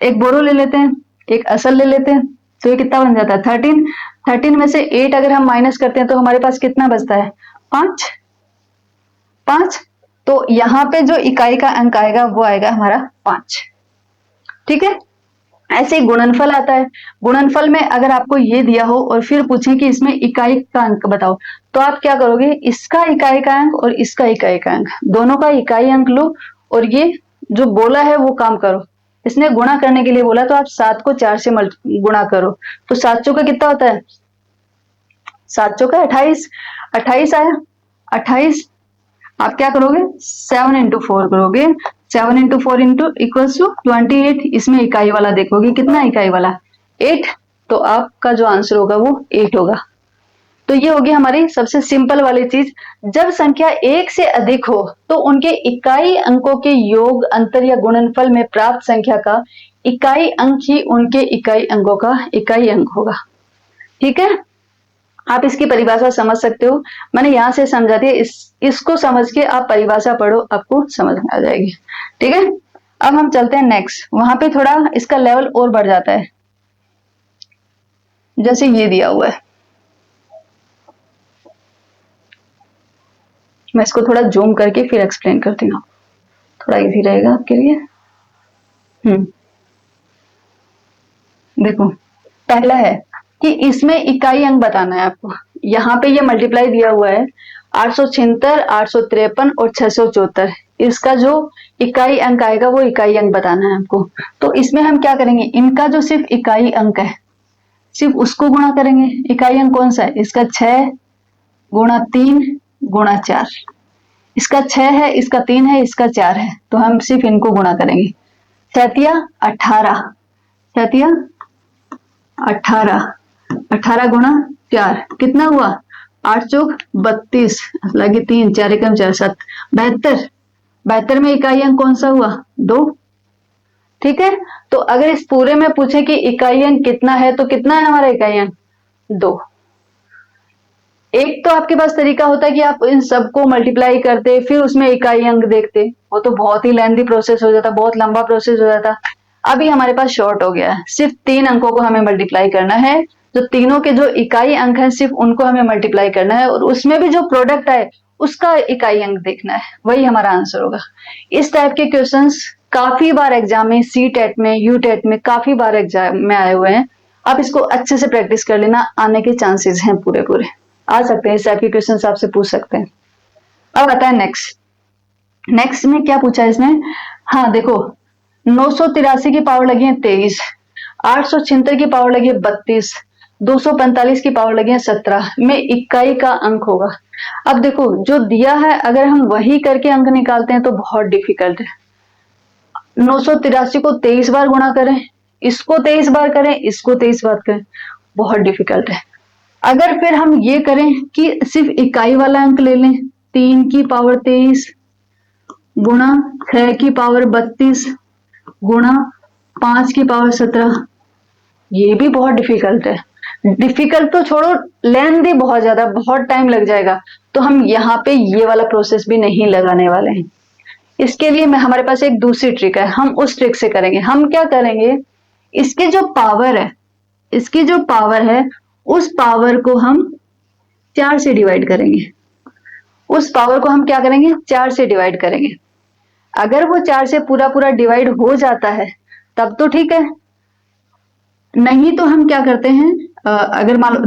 एक बोरो ले लेते हैं, एक असल ले लेते हैं। तो ये कितना बन जाता है? 13। 13 में से 8 अगर हम माइनस करते हैं तो हमारे पास कितना बचता है? 5। 5। तो यहाँ पे जो इकाई का अंक आएगा वो आएगा हमारा 5। ठीक है। ऐसे ही गुणनफल आता है। गुणनफल में अगर आपको ये दिया हो और फिर पूछे कि इसमें इकाई का अंक बताओ, तो आप क्या करोगे? इसका इकाई का अंक और इसका इकाई का अंक, दोनों का इकाई अंक लो और ये जो बोला है वो काम करो। इसने गुणा करने के लिए बोला तो आप 7 को 4 से गुणा करो। तो 7 चौका कितना होता है? 7 चौका 28। 28 आया। 28 आप क्या करोगे? 7 इंटू 4 करोगे। 7 इंटू 4 इंटू इक्वल्स टू 28। इसमें इकाई वाला देखोगे, कितना इकाई वाला? 8। तो आपका जो आंसर होगा वो 8 होगा। तो ये होगी हमारी सबसे सिंपल वाली चीज। जब संख्या 1 से अधिक हो तो उनके इकाई अंकों के योग, अंतर या गुणनफल में प्राप्त संख्या का इकाई अंक ही उनके इकाई अंकों का इकाई अंक होगा। ठीक है। आप इसकी परिभाषा समझ सकते हो, मैंने यहां से समझा दिया, इसको समझ के आप परिभाषा पढ़ो, आपको समझ में आ जाएगी। ठीक है। अब हम चलते हैं नेक्स्ट, वहां पे थोड़ा इसका लेवल और बढ़ जाता है। जैसे ये दिया हुआ है, मैं इसको थोड़ा जूम करके फिर एक्सप्लेन करती हूँ, थोड़ा इजी रहेगा आपके लिए। देखो पहला है कि इसमें इकाई अंक बताना है आपको। यहाँ पे ये मल्टीप्लाई दिया हुआ है 876, 853 और 674। इसका जो इकाई अंक आएगा वो इकाई अंक बताना है आपको। तो इसमें हम क्या करेंगे, इनका जो सिर्फ इकाई अंक है सिर्फ उसको गुणा करेंगे। इकाई अंक कौन सा है? इसका 6 गुणा 3 गुणा 4। इसका 6 है, इसका 3 है, इसका 4 है, तो हम सिर्फ इनको गुणा करेंगे। 18। 18 18 गुणा 4 कितना हुआ? 8 चौक 32 लगे 3, 4 एकम 4, 7, 72। 72 में इकाई अंक कौन सा हुआ? 2। ठीक है। तो अगर इस पूरे में पूछे कि इकाई अंक कितना है तो कितना है हमारा इकाई अंक? 2। एक तो आपके पास तरीका होता है कि आप इन सबको मल्टीप्लाई करते फिर उसमें इकाई अंक देखते, वो तो बहुत ही लेंथी प्रोसेस हो जाता, बहुत लंबा प्रोसेस हो जाता। अभी हमारे पास शॉर्ट हो गया है, सिर्फ 3 अंकों को हमें मल्टीप्लाई करना है। जो तीनों के जो इकाई अंक हैं सिर्फ उनको हमें मल्टीप्लाई करना है, और उसमें भी जो प्रोडक्ट आए उसका इकाई अंक देखना है, वही हमारा आंसर होगा। इस टाइप के क्वेश्चंस काफी बार एग्जाम में, सी टेट में, यू टेट में काफी बार एग्जाम में आए हुए हैं। आप इसको अच्छे से प्रैक्टिस कर लेना, आने के चांसेस हैं, पूरे आ सकते हैं, इस टाइप के क्वेश्चन आपसे पूछ सकते हैं। अब आता है नेक्स्ट में क्या पूछा है इसने। हाँ देखो 983 की पावर लगी है 23, 876 की पावर लगी है 32, 245 की पावर लगी है 17 में इकाई का अंक होगा। अब देखो जो दिया है अगर हम वही करके अंक निकालते हैं तो बहुत डिफिकल्ट है। 983 को 23 बार गुणा करें, इसको 23 बार करें, इसको 23 बार करें, बहुत डिफिकल्ट है। अगर फिर हम ये करें कि सिर्फ इकाई वाला अंक ले लें, 3 की पावर 23 गुणा 6 की पावर 32 गुणा 5 की पावर 17, ये भी बहुत डिफिकल्ट है। डिफिकल्ट तो छोड़ो, लेंथी बहुत ज्यादा, बहुत टाइम लग जाएगा। तो हम यहाँ पे ये वाला प्रोसेस भी नहीं लगाने वाले हैं। इसके लिए हमारे पास एक दूसरी ट्रिक है, हम उस ट्रिक से करेंगे। हम क्या करेंगे, इसकी जो पावर है, इसकी जो पावर है उस पावर को हम 4 से डिवाइड करेंगे, उस पावर को हम क्या करेंगे 4 से डिवाइड करेंगे। अगर वो 4 से पूरा पूरा डिवाइड हो जाता है तब तो ठीक है, नहीं तो हम क्या करते हैं, अगर मान लो,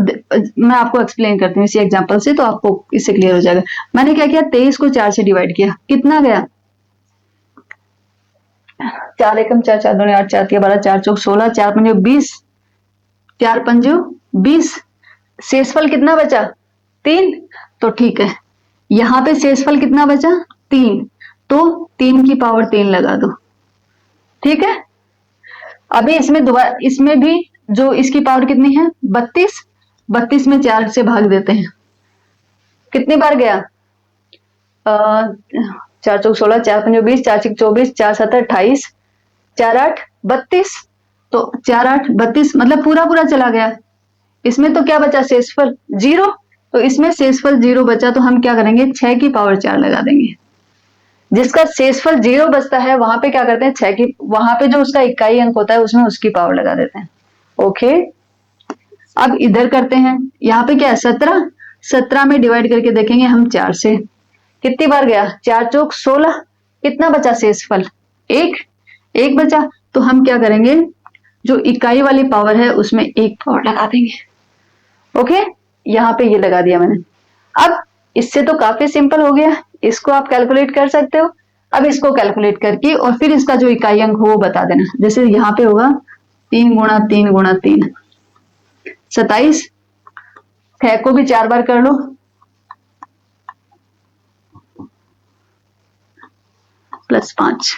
मैं आपको एक्सप्लेन करती हूँ इसी एग्जांपल से, तो आपको इससे क्लियर हो जाएगा। मैंने क्या किया, 23 को 4 से डिवाइड किया, कितना गया 4 एकम 4, 4 दूनी 8, 4 12, 4 चौक 16, 4 पंजे 20, 4 पंजे 20, शेषफल कितना बचा 3। तो ठीक है, यहाँ पे शेषफल कितना बचा 3, तो 3 की पावर 3 लगा दो, ठीक है। अभी इसमें दोबारा, इसमें भी जो इसकी पावर कितनी है 32, 32 में 4 से भाग देते हैं, कितनी बार गया 4 चौक 16, 4 पंजे 20, 4 छक 24, 4 7 28, 4 8 32, तो 4 8 32 मतलब पूरा पूरा चला गया। इसमें तो क्या बचा शेषफल 0, तो इसमें शेषफल 0 बचा, तो हम क्या करेंगे 6 की पावर 4 लगा देंगे। जिसका शेषफल 0 बचता है वहां पे क्या करते हैं 6 की, वहां पे जो उसका इकाई अंक होता है उसमें उसकी पावर लगा देते हैं। ओके, अब इधर करते हैं, यहाँ पे क्या है 17, 17 में डिवाइड करके देखेंगे हम 4 से, कितनी बार गया 4 चौक 16, कितना बचा शेषफल 1, 1 बचा, तो हम क्या करेंगे जो इकाई वाली पावर है उसमें 1 पावर लगा देंगे। ओके, यहाँ पे ये लगा दिया मैंने। अब इससे तो काफी सिंपल हो गया, इसको आप कैलकुलेट कर सकते हो। अब इसको कैलकुलेट करके और फिर इसका जो इकाई अंक हो वो बता देना। जैसे यहाँ पे होगा 3 गुणा 3 गुणा 3 27, 6 को भी 4 बार कर लो, +5,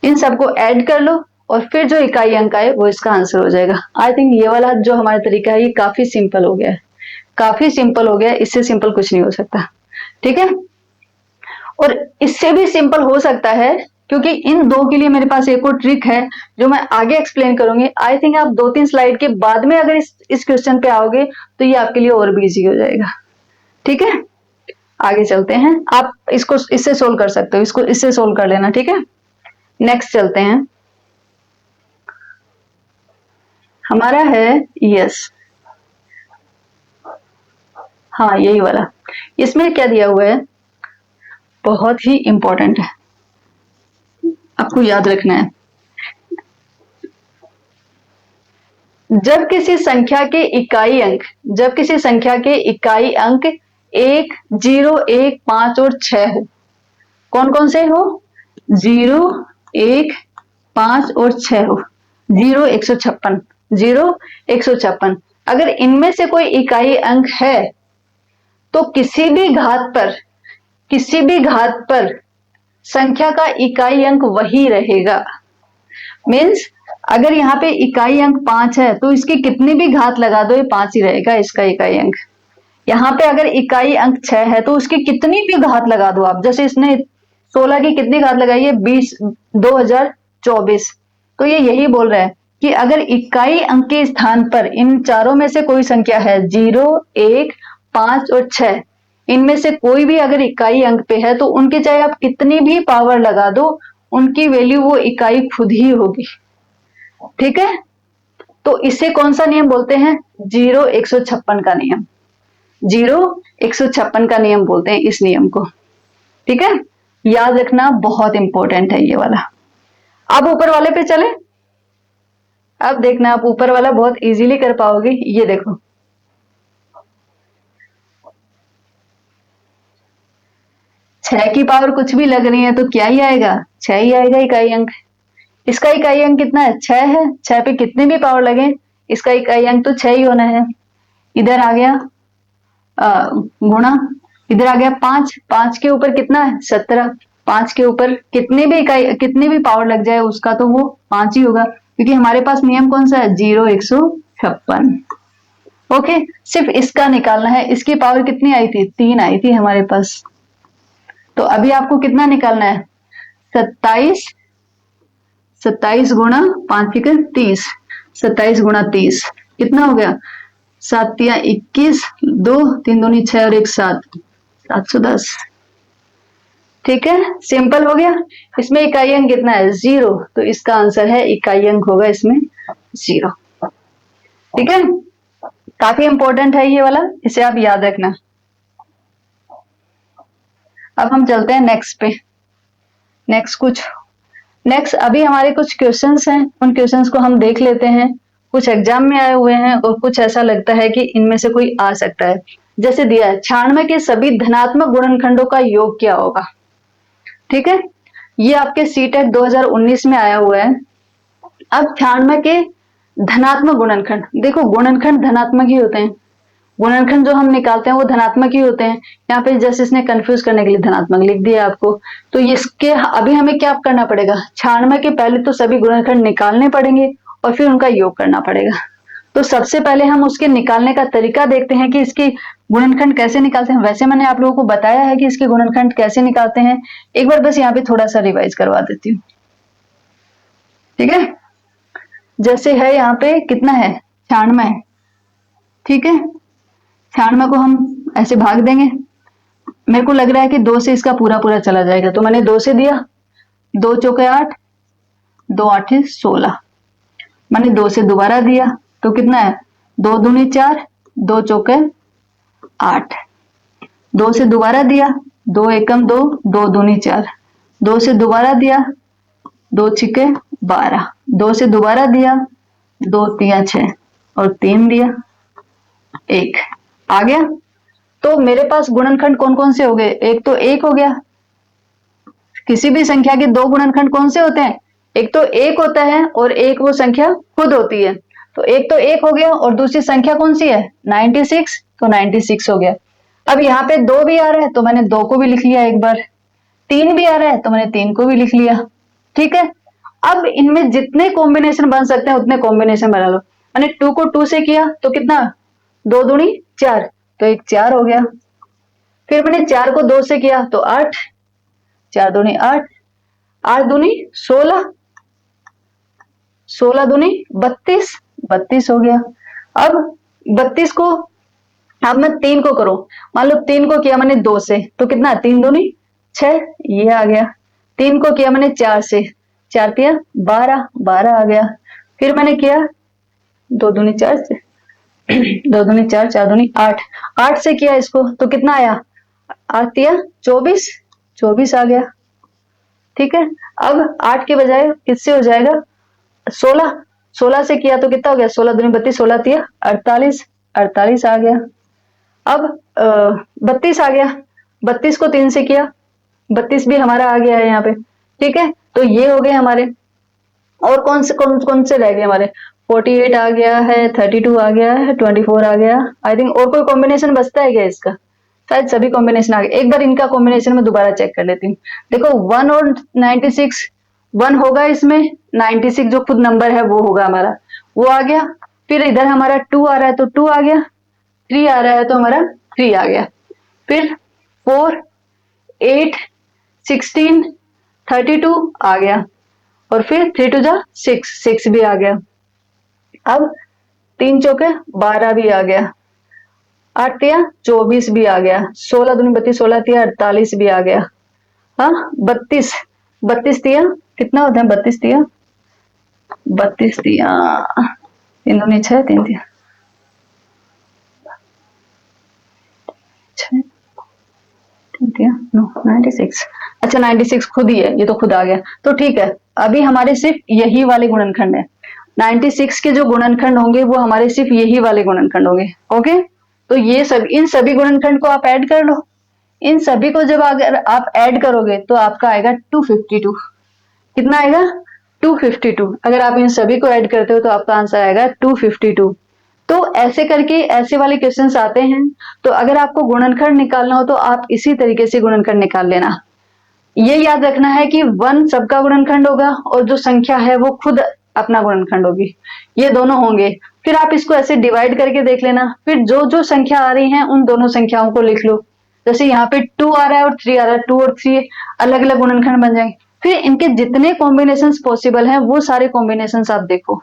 इन सबको ऐड कर लो और फिर जो इकाई अंक आए वो इसका आंसर हो जाएगा। आई थिंक ये वाला जो हमारा तरीका है ये काफी सिंपल हो गया है, काफी सिंपल हो गया, इससे सिंपल कुछ नहीं हो सकता, ठीक है। और इससे भी सिंपल हो सकता है क्योंकि इन दो के लिए मेरे पास एक और ट्रिक है जो मैं आगे एक्सप्लेन करूंगी। आई थिंक आप 2-3 स्लाइड के बाद में अगर इस क्वेश्चन पे आओगे तो ये आपके लिए और भी इजी हो जाएगा, ठीक है। आगे चलते हैं, आप इसको इससे सोल्व कर सकते हो, इसको इससे सोल्व कर लेना, ठीक है। नेक्स्ट चलते हैं, हमारा है यस, हाँ यही वाला। इसमें क्या दिया हुआ है, बहुत ही इंपॉर्टेंट है, आपको याद रखना है। जब किसी संख्या के इकाई अंक, जब किसी संख्या के इकाई अंक 1, 0, 1, 5 और 6 हो, कौन कौन से हो 0, 1, 5 और 6 हो, 0 156, 0 156, अगर इनमें से कोई इकाई अंक है तो किसी भी घात पर संख्या का इकाई अंक वही रहेगा। मीन्स अगर यहाँ पे इकाई अंक 5 है तो इसकी कितनी भी घात लगा दो ये 5 ही रहेगा इसका इकाई अंक। यहाँ पे अगर इकाई अंक 6 है तो उसकी कितनी भी घात लगा दो आप, जैसे इसने 16 की कितनी घात लगाई है 2024, तो ये यही बोल रहा है कि अगर इकाई अंक के स्थान पर इन चारों में से कोई संख्या है 0, 1, 5 और 6, इनमें से कोई भी अगर इकाई अंक पे है तो उनके चाहे आप कितनी भी पावर लगा दो उनकी वैल्यू वो इकाई खुद ही होगी, ठीक है। तो इसे कौन सा नियम बोलते हैं 0 156 का नियम, 0 156 का नियम बोलते हैं इस नियम को, ठीक है। याद रखना बहुत इंपॉर्टेंट है ये वाला। अब ऊपर वाले पे चले, अब देखना आप ऊपर वाला बहुत इजीली कर पाओगे। ये देखो 6 की पावर कुछ भी लग रही है तो क्या ही आएगा 6 ही आएगा इकाई अंक। इसका इकाई अंक कितना है 6 है, 6 पे कितने भी पावर लगे इसका इकाई अंक तो 6 ही होना है। इधर आ गया गुणा, इधर आ गया 5, 5 के ऊपर कितना है 17, 5 के ऊपर कितने भी इकाई कितने भी पावर लग जाए उसका तो वो 5 ही होगा क्योंकि हमारे पास नियम कौन सा है 0 156। ओके, सिर्फ इसका निकालना है, इसकी पावर कितनी आई थी 3 आई थी हमारे पास। तो अभी आपको कितना निकालना है 27, 27 गुणा 5 के 30, 27 गुणा 30 कितना हो गया 7 या 21, 2 3 दूनी 6 और 1 7, 710, ठीक है। सिंपल हो गया। इसमें इकाई अंक कितना है 0, तो इसका आंसर है इकाई अंक होगा इसमें 0, ठीक है। काफी इंपॉर्टेंट है ये वाला, इसे आप याद रखना। अब हम चलते हैं नेक्स्ट पे। नेक्स्ट अभी हमारे कुछ क्वेश्चंस हैं, उन क्वेश्चंस को हम देख लेते हैं। कुछ एग्जाम में आए हुए हैं और कुछ ऐसा लगता है कि इनमें से कोई आ सकता है। जैसे दिया है 96 के सभी धनात्मक गुणनखंडों का योग क्या होगा। ठीक है, ये आपके सीटेट 2019 में आया हुआ है। अब 96 के धनात्मक गुणनखंड, देखो गुणनखंड धनात्मक ही होते हैं, गुणनखंड जो हम निकालते हैं वो धनात्मक ही होते हैं। यहाँ पे जस्ट इसने कंफ्यूज करने के लिए धनात्मक लिख दिया आपको। तो इसके अभी हमें क्या करना पड़ेगा, 96 के पहले तो सभी गुणनखंड निकालने पड़ेंगे और फिर उनका योग करना पड़ेगा। तो सबसे पहले हम उसके निकालने का तरीका देखते हैं कि इसके गुणनखंड कैसे निकालते हैं। वैसे मैंने आप लोगों को बताया है कि इसके गुणनखंड कैसे निकालते हैं, एक बार बस यहाँ पे थोड़ा सा रिवाइज करवा देती हूँ। ठीक है, जैसे है यहाँ पे कितना है 96, ठीक है, 96 को हम ऐसे भाग देंगे। मेरे को लग रहा है कि 2 से इसका पूरा पूरा चला जाएगा, तो मैंने 2 से दिया, 2 चौके 8, 2 8 16। मैंने 2 से दोबारा दिया तो कितना है, 2 दूनी 4, 2 चौके 8, 2 से दोबारा दिया, 2 एकम 2, 2 दूनी 4, 2 से दोबारा दिया, 2 छिके 12, 2 से दोबारा दिया, 2 तिया 6 और 3 दिया 1, आ गया। तो मेरे पास गुणनखंड कौन कौन से हो गए, एक तो 1 हो गया। किसी भी संख्या के 2 गुणनखंड कौन से होते हैं, एक तो 1 होता है और एक वो संख्या खुद होती है। तो एक तो 1 हो गया और दूसरी संख्या कौन सी है 96, तो 96 हो गया। अब यहाँ पे 2 भी आ रहा है तो मैंने 2 को भी लिख लिया एक बार, 3 भी आ रहा है तो मैंने 3 को भी लिख लिया। ठीक है, अब इनमें जितने कॉम्बिनेशन बन सकते हैं उतने कॉम्बिनेशन बना लो। मैंने 2 को 2 से किया तो कितना, 2 दूनी 4, तो एक 4 हो गया। फिर मैंने 4 को 2 से किया तो 8, 4 दूनी 8, 8 दूनी 16, 16 दूनी 32, 32 हो गया। अब 32 को अब मैं 3 को करूं, मान लो 3 को किया मैंने 2 से तो कितना, 3 दूनी 6, ये आ गया। 3 को किया मैंने 4 से, 4 तिया 12, 12 आ गया। फिर मैंने किया 2 दूनी 4 से 2 दूनी 4, 4 दूनी 8, 8 से किया इसको तो कितना आया, 8 तिया 24, 24 आ गया। ठीक है, अब 8 के बजाय किससे हो जाएगा 16, 16 से किया तो कितना हो गया, 16 दूनी 32, 16 तिया 48, 48 आ गया। अब 32 आ गया, 32 को 3 से किया, 32 भी हमारा आ गया है यहाँ पे। ठीक है, तो ये हो गए हमारे। और कौन से रह गए हमारे, 48 आ गया है, 32 आ गया है, 24 आ गया। आई थिंक और कोई कॉम्बिनेशन बचता है क्या इसका, शायद सभी कॉम्बिनेशन आ गए। एक बार इनका कॉम्बिनेशन में दोबारा चेक कर लेती हूँ। देखो 1 और 96, 1 होगा इसमें, 96 जो खुद नंबर है वो होगा हमारा, वो आ गया। फिर इधर हमारा 2 आ रहा है तो 2 आ गया, 3 आ रहा है तो हमारा 3 आ गया। फिर 4, 8, 16, 32 आ गया और फिर 3 टू जा 6, 6 भी आ गया। अब 3 चौके 12 भी आ गया, 8 तिया 24 भी आ गया, 16 दूनी 32, 16 तिया 48 भी आ गया। हाँ 32, 32 तिया कितना होता है, 32 तिया 3 दूनी 6, 3 तिया 6, 3 तिया 9, 96। अच्छा 96 खुद ही है, ये तो खुद आ गया। तो ठीक है, अभी हमारे सिर्फ यही वाले गुणनखंड है, 96 के जो गुणनखंड होंगे वो हमारे सिर्फ यही वाले गुणनखंड होंगे। ओके, तो ये सब इन सभी गुणनखंड को आप ऐड कर लो। इन सभी को जब अगर आप ऐड करोगे तो आपका आएगा 252। कितना आएगा 252। अगर आप इन सभी को ऐड करते हो तो आपका आंसर आएगा 252। तो ऐसे करके ऐसे वाले क्वेश्चंस आते हैं। तो अगर आपको गुणनखंड निकालना हो तो आप इसी तरीके से गुणनखंड निकाल लेना। ये याद रखना है कि 1 सबका गुणनखंड होगा और जो संख्या है वो खुद अपना गुणनखंड होगी, ये दोनों होंगे। फिर आप इसको ऐसे डिवाइड करके देख लेना, फिर जो जो संख्या आ रही है उन दोनों संख्याओं को लिख लो। जैसे यहाँ पे 2 आ रहा है और 3 आ रहा है, 2 और 3 अलग अलग गुणनखंड बन जाएंगे। फिर इनके जितने कॉम्बिनेशन पॉसिबल हैं वो सारे कॉम्बिनेशन आप देखो।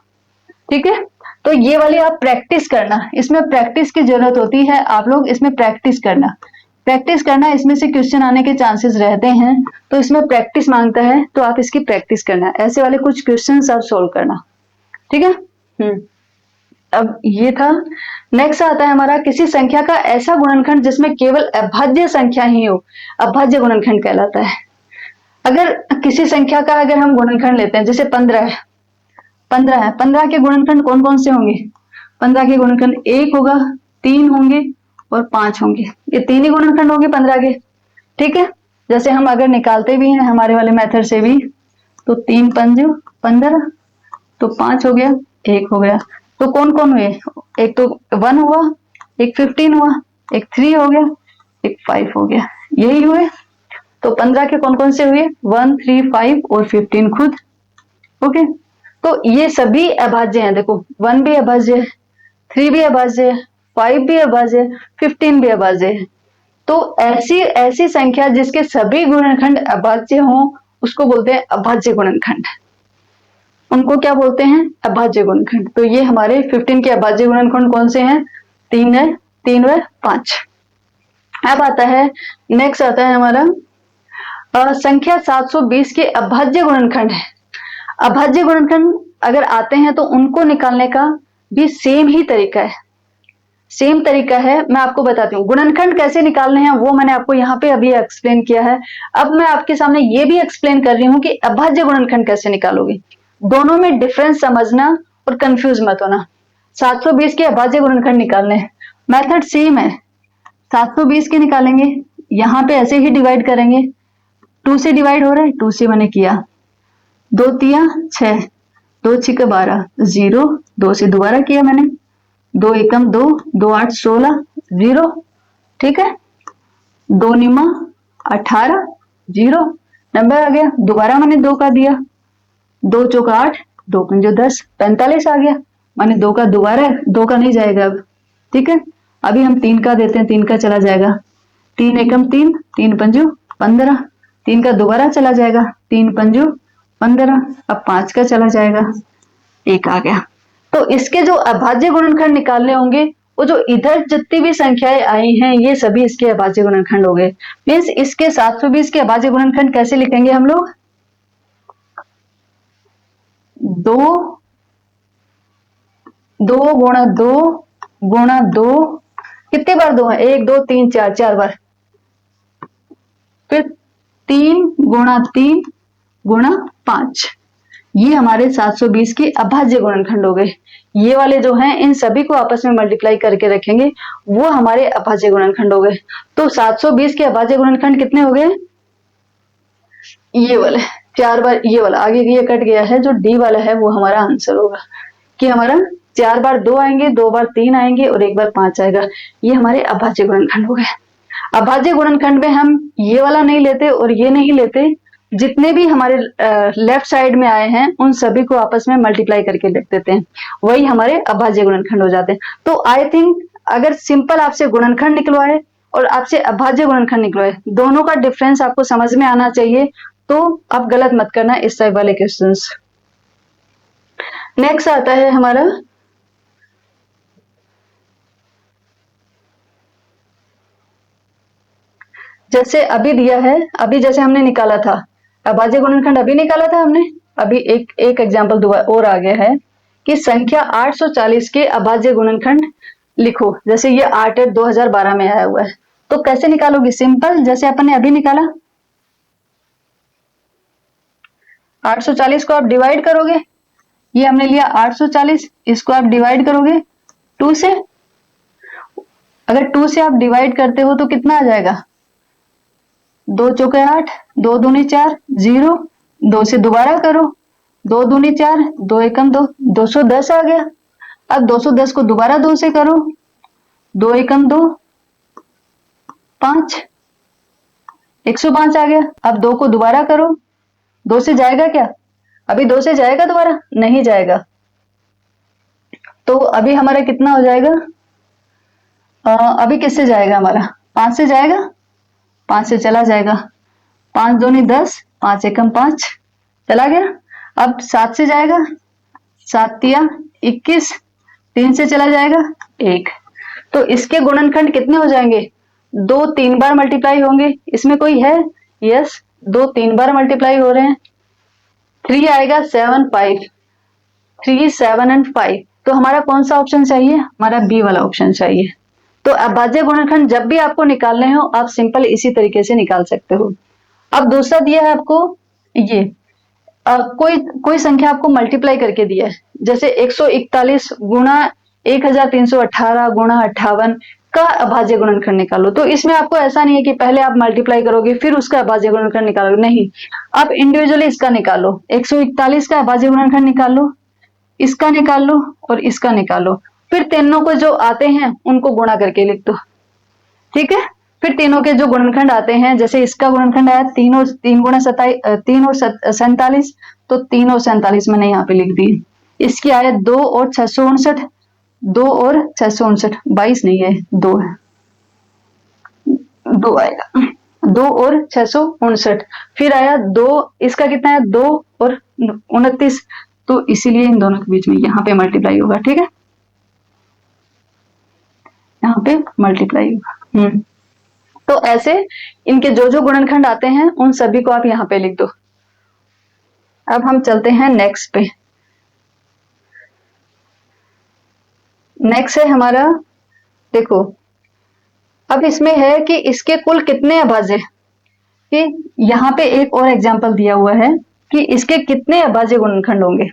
ठीक है, तो ये वाली आप प्रैक्टिस करना, इसमें प्रैक्टिस की जरूरत होती है, आप लोग इसमें प्रैक्टिस करना। प्रैक्टिस करना, इसमें से क्वेश्चन आने के चांसेस रहते हैं, तो इसमें प्रैक्टिस मांगता है, तो आप इसकी प्रैक्टिस करना, ऐसे वाले कुछ क्वेश्चंस आप सोल्व करना। ठीक है, अब ये था नेक्स्ट आता है हमारा किसी संख्या का ऐसा गुणनखंड जिसमें केवल अभाज्य संख्या ही हो, अभाज्य गुणनखंड कहलाता है। अगर किसी संख्या का अगर हम गुणनखंड लेते हैं, जैसे 15 है, 15 है, 15 के गुणनखंड कौन कौन से होंगे? 15 के गुणनखंड 1 होगा, 3 होंगे और 5 होंगे। ये 3 ही गुणनखंड होंगे 15 के, ठीक है। जैसे हम अगर निकालते भी हैं हमारे वाले मेथड से भी, तो 3 पंजू 15, तो 5 हो गया, 1 हो गया। तो कौन कौन हुए? एक तो 1 हुआ, एक 15 हुआ, एक 3 हो गया, एक 5 हो गया, यही हुए। तो 15 के कौन कौन से हुए? 1, 3, 5 और 15 खुद। ओके, तो ये सभी अभाज्य हैं। देखो 1 भी अभाज्य है, 3 भी अभाज्य है, 5 भी अभाज्य है, 15 भी अभाज्य है। तो ऐसी ऐसी संख्या जिसके सभी गुणनखंड अभाज्य हों उसको बोलते हैं अभाज्य गुणनखंड। उनको क्या बोलते हैं? अभाज्य गुणनखंड। तो ये हमारे 15 के अभाज्य गुणनखंड कौन से हैं? 3 है, 3 व 5। अब आता है, नेक्स्ट आता है हमारा संख्या 720 के अभाज्य गुणनखंड है। अभाज्य गुणनखंड अगर आते हैं तो उनको निकालने का भी सेम ही तरीका है, सेम तरीका है। मैं आपको बताती हूँ गुणनखंड कैसे निकालने हैं, वो मैंने आपको यहाँ पे अभी एक्सप्लेन किया है। अब मैं आपके सामने ये भी एक्सप्लेन कर रही हूँ कि अभाज्य गुणनखंड कैसे निकालोगे। दोनों में डिफरेंस समझना और कंफ्यूज मत होना। 720 के अभाज्य गुणनखंड निकालने हैं, मेथड सेम है। 720 के निकालेंगे, यहाँ पे ऐसे ही डिवाइड करेंगे, 2 से डिवाइड हो रहा है, 2 से मैंने किया, 2 तिया 6, 2 छिका 12, 0, 2 से दोबारा किया मैंने, 2 एकम 2, 2 8 16, 0, ठीक है। 2 निमा 18, 0, नंबर आ गया। दोबारा मैंने 2 का दिया, 2 चौका 8, 2 पंजो 10, 45 आ गया। मैंने 2 का दोबारा, 2 का नहीं जाएगा अब, ठीक है। अभी हम 3 का देते हैं, 3 का चला जाएगा, 3 एकम 3, 3 पंजो 15, 3 का दोबारा चला जाएगा, 3 पंजो 15, अब 5 का चला जाएगा, 1 आ गया। तो इसके जो अभाज्य गुणनखंड निकालने होंगे, वो जो इधर जितनी भी संख्याएं आई हैं ये सभी इसके अभाज्य गुणनखंड हो गए। मीन्स इसके 720 के अभाज्य गुणनखंड कैसे लिखेंगे हम लोग? 2 गुणा 2 गुणा 2, कितने बार 2 है? 1 2 3 4, 4 बार। फिर 3 गुणा 3 गुणा 5, ये हमारे 720 के अभाज्य गुणनखंड हो गए। ये वाले जो हैं इन सभी को आपस में मल्टीप्लाई करके रखेंगे, वो हमारे अभाज्य गुणनखंड हो गए। तो 720 के अभाज्य गुणनखंड कितने हो गए? ये वाले 4 बार, ये वाला आगे ये कट गया है, जो डी वाला है वो हमारा आंसर होगा कि हमारा 4 बार 2 आएंगे, 2 बार 3 आएंगे और 1 बार 5 आएगा। ये हमारे अभाज्य गुणनखंड हो गए। अभाज्य गुणनखंड में हम ये वाला नहीं लेते और ये नहीं लेते, जितने भी हमारे लेफ्ट साइड में आए हैं उन सभी को आपस में मल्टीप्लाई करके लिख देते हैं, वही हमारे अभाज्य गुणनखंड हो जाते हैं। तो आई थिंक अगर सिंपल आपसे गुणनखंड निकलवाए और आपसे अभाज्य गुणनखंड निकलवाए, दोनों का डिफरेंस आपको समझ में आना चाहिए, तो आप गलत मत करना इस टाइप वाले क्वेश्चंस। नेक्स्ट आता है हमारा जैसे अभी दिया है, अभी जैसे हमने निकाला था अभाज्य गुणनखंड, अभी निकाला था हमने, अभी एक एग्जांपल और आ गया है कि संख्या 840 के अभाज्य गुणनखंड लिखो। जैसे ये 8 2012 में आया हुआ है, तो कैसे निकालोगे? सिंपल, जैसे अपन ने अभी निकाला, 840 को आप डिवाइड करोगे, ये हमने लिया 840, इसको आप डिवाइड करोगे 2 से। अगर 2 से आप डिवाइड करते हो तो कितना आ जाएगा? 2 चौके 8, 2 दूनी 4, 0, 2 से दोबारा करो, 2 दूनी 4, 2 एकम 2, 210 आ गया। अब 210 को दोबारा 2 से करो, 2 एकम 2, 5, 105 आ गया। अब 2 को दोबारा करो, 2 से जाएगा क्या? अभी 2 से जाएगा दोबारा? नहीं जाएगा। तो अभी हमारा कितना हो जाएगा? अभी किससे जाएगा हमारा? 5 से जाएगा, 5 से चला जाएगा, 5 दूनी 10, 5 एकम 5, चला गया। अब 7 से जाएगा, 7 तिया 21, 3 से चला जाएगा 1। तो इसके गुणनखंड कितने हो जाएंगे? 2 3 बार मल्टीप्लाई होंगे। इसमें कोई है? यस, 2 3 बार मल्टीप्लाई हो रहे हैं। 3 आएगा 7 5, 3 7 एंड 5, तो हमारा कौन सा ऑप्शन चाहिए? हमारा बी वाला ऑप्शन चाहिए। तो अभाज्य गुणनखंड जब भी आपको निकालने हो आप सिंपल इसी तरीके से निकाल सकते हो। अब दूसरा दिया है आपको ये कोई संख्या आपको मल्टीप्लाई करके दिया है, जैसे 141 गुणा 1318 गुणा 58 का अभाज्य गुणनखंड निकालो। तो इसमें आपको ऐसा नहीं है कि पहले आप मल्टीप्लाई करोगे फिर उसका अभाज्य गुणनखंड निकालोगे, नहीं, आप इंडिविजुअली इसका निकालो। 141 का अभाज्य गुणनखंड निकाल लो, इसका निकाल लो और इसका निकाल लो, फिर तीनों को जो आते हैं उनको गुणा करके लिख दो, ठीक है। फिर तीनों के जो गुणनखंड आते हैं, जैसे इसका गुणनखंड आया 3 गुणा 47, तो 3 और 47 मैंने यहाँ पे लिख दी। इसकी आया 2 और 659, 2 और 659, 22 नहीं है, 2 है, 2 आएगा, 2 और 659। फिर आया 2, इसका कितना है 2 और 29, तो इसीलिए इन दोनों के बीच में यहाँ पे मल्टीप्लाई होगा, ठीक है, यहाँ पे मल्टीप्लाई होगा। तो ऐसे इनके जो जो गुणनखंड आते हैं उन सभी को आप यहाँ पे लिख दो। अब हम चलते हैं नेक्स्ट पे। नेक्स्ट है हमारा, देखो अब इसमें है कि इसके कुल कितने अभाज्य, कि यहाँ पे एक और एग्जांपल दिया हुआ है कि इसके कितने अभाज्य गुणनखंड होंगे।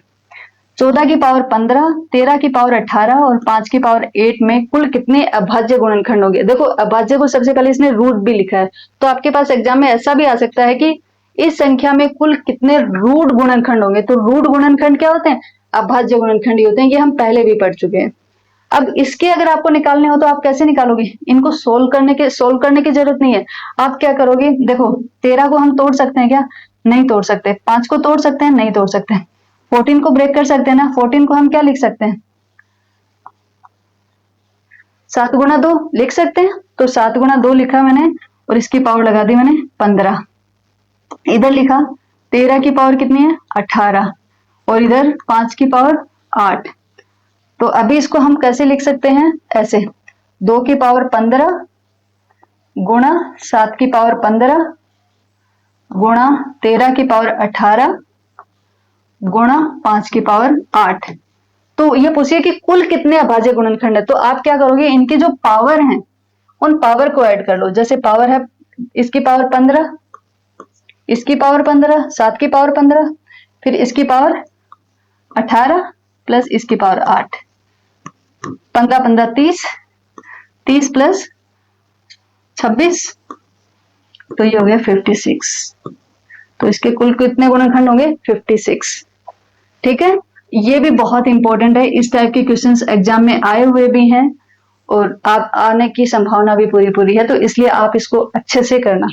14 की पावर 15, 13 की पावर 18 और 5 की पावर 8 में कुल कितने अभाज्य गुणनखंड होंगे। देखो अभाज्य को सबसे पहले इसने रूट भी लिखा है, तो आपके पास एग्जाम में ऐसा भी आ सकता है कि इस संख्या में कुल कितने रूट गुणनखंड होंगे। तो रूट गुणनखंड क्या होते हैं? अभाज्य गुणनखंड ही होते हैं, ये हम पहले भी पढ़ चुके हैं। अब इसके अगर आपको निकालने हो तो आप कैसे निकालोगे? इनको सोल्व करने की जरूरत नहीं है। आप क्या करोगे, देखो 13 को हम तोड़ सकते हैं क्या? नहीं तोड़ सकते। 5 को तोड़ सकते हैं? नहीं तोड़ सकते। 14 को ब्रेक कर सकते हैं ना? 14 को हम क्या लिख सकते हैं? 7 गुणा 2 लिख सकते हैं। तो 7 गुणा 2 लिखा मैंने और इसकी पावर लगा दी मैंने 15। इधर लिखा 13 की पावर कितनी है? 18 और इधर 5 की पावर 8। तो अभी इसको हम कैसे लिख सकते हैं? ऐसे 2 की पावर 15 गुणा 7 की पावर 15 गुणा 13 की पावर 18 गुणा 5 की पावर 8। तो ये पूछिए कि कुल कितने अभाज्य गुणनखंड है। तो आप क्या करोगे, इनकी जो पावर है उन पावर को ऐड कर लो। जैसे पावर है इसकी पावर 15, इसकी पावर 15, 7 की पावर 15, फिर इसकी पावर 18 प्लस इसकी पावर 8, 15 15 30, 30 प्लस 26, तो ये हो गया 56। तो इसके कुल कितने गुणनखंड होंगे? 56, ठीक है। ये भी बहुत इंपॉर्टेंट है, इस टाइप के क्वेश्चंस एग्जाम में आए हुए भी हैं और आप आने की संभावना भी पूरी है, तो इसलिए आप इसको अच्छे से करना।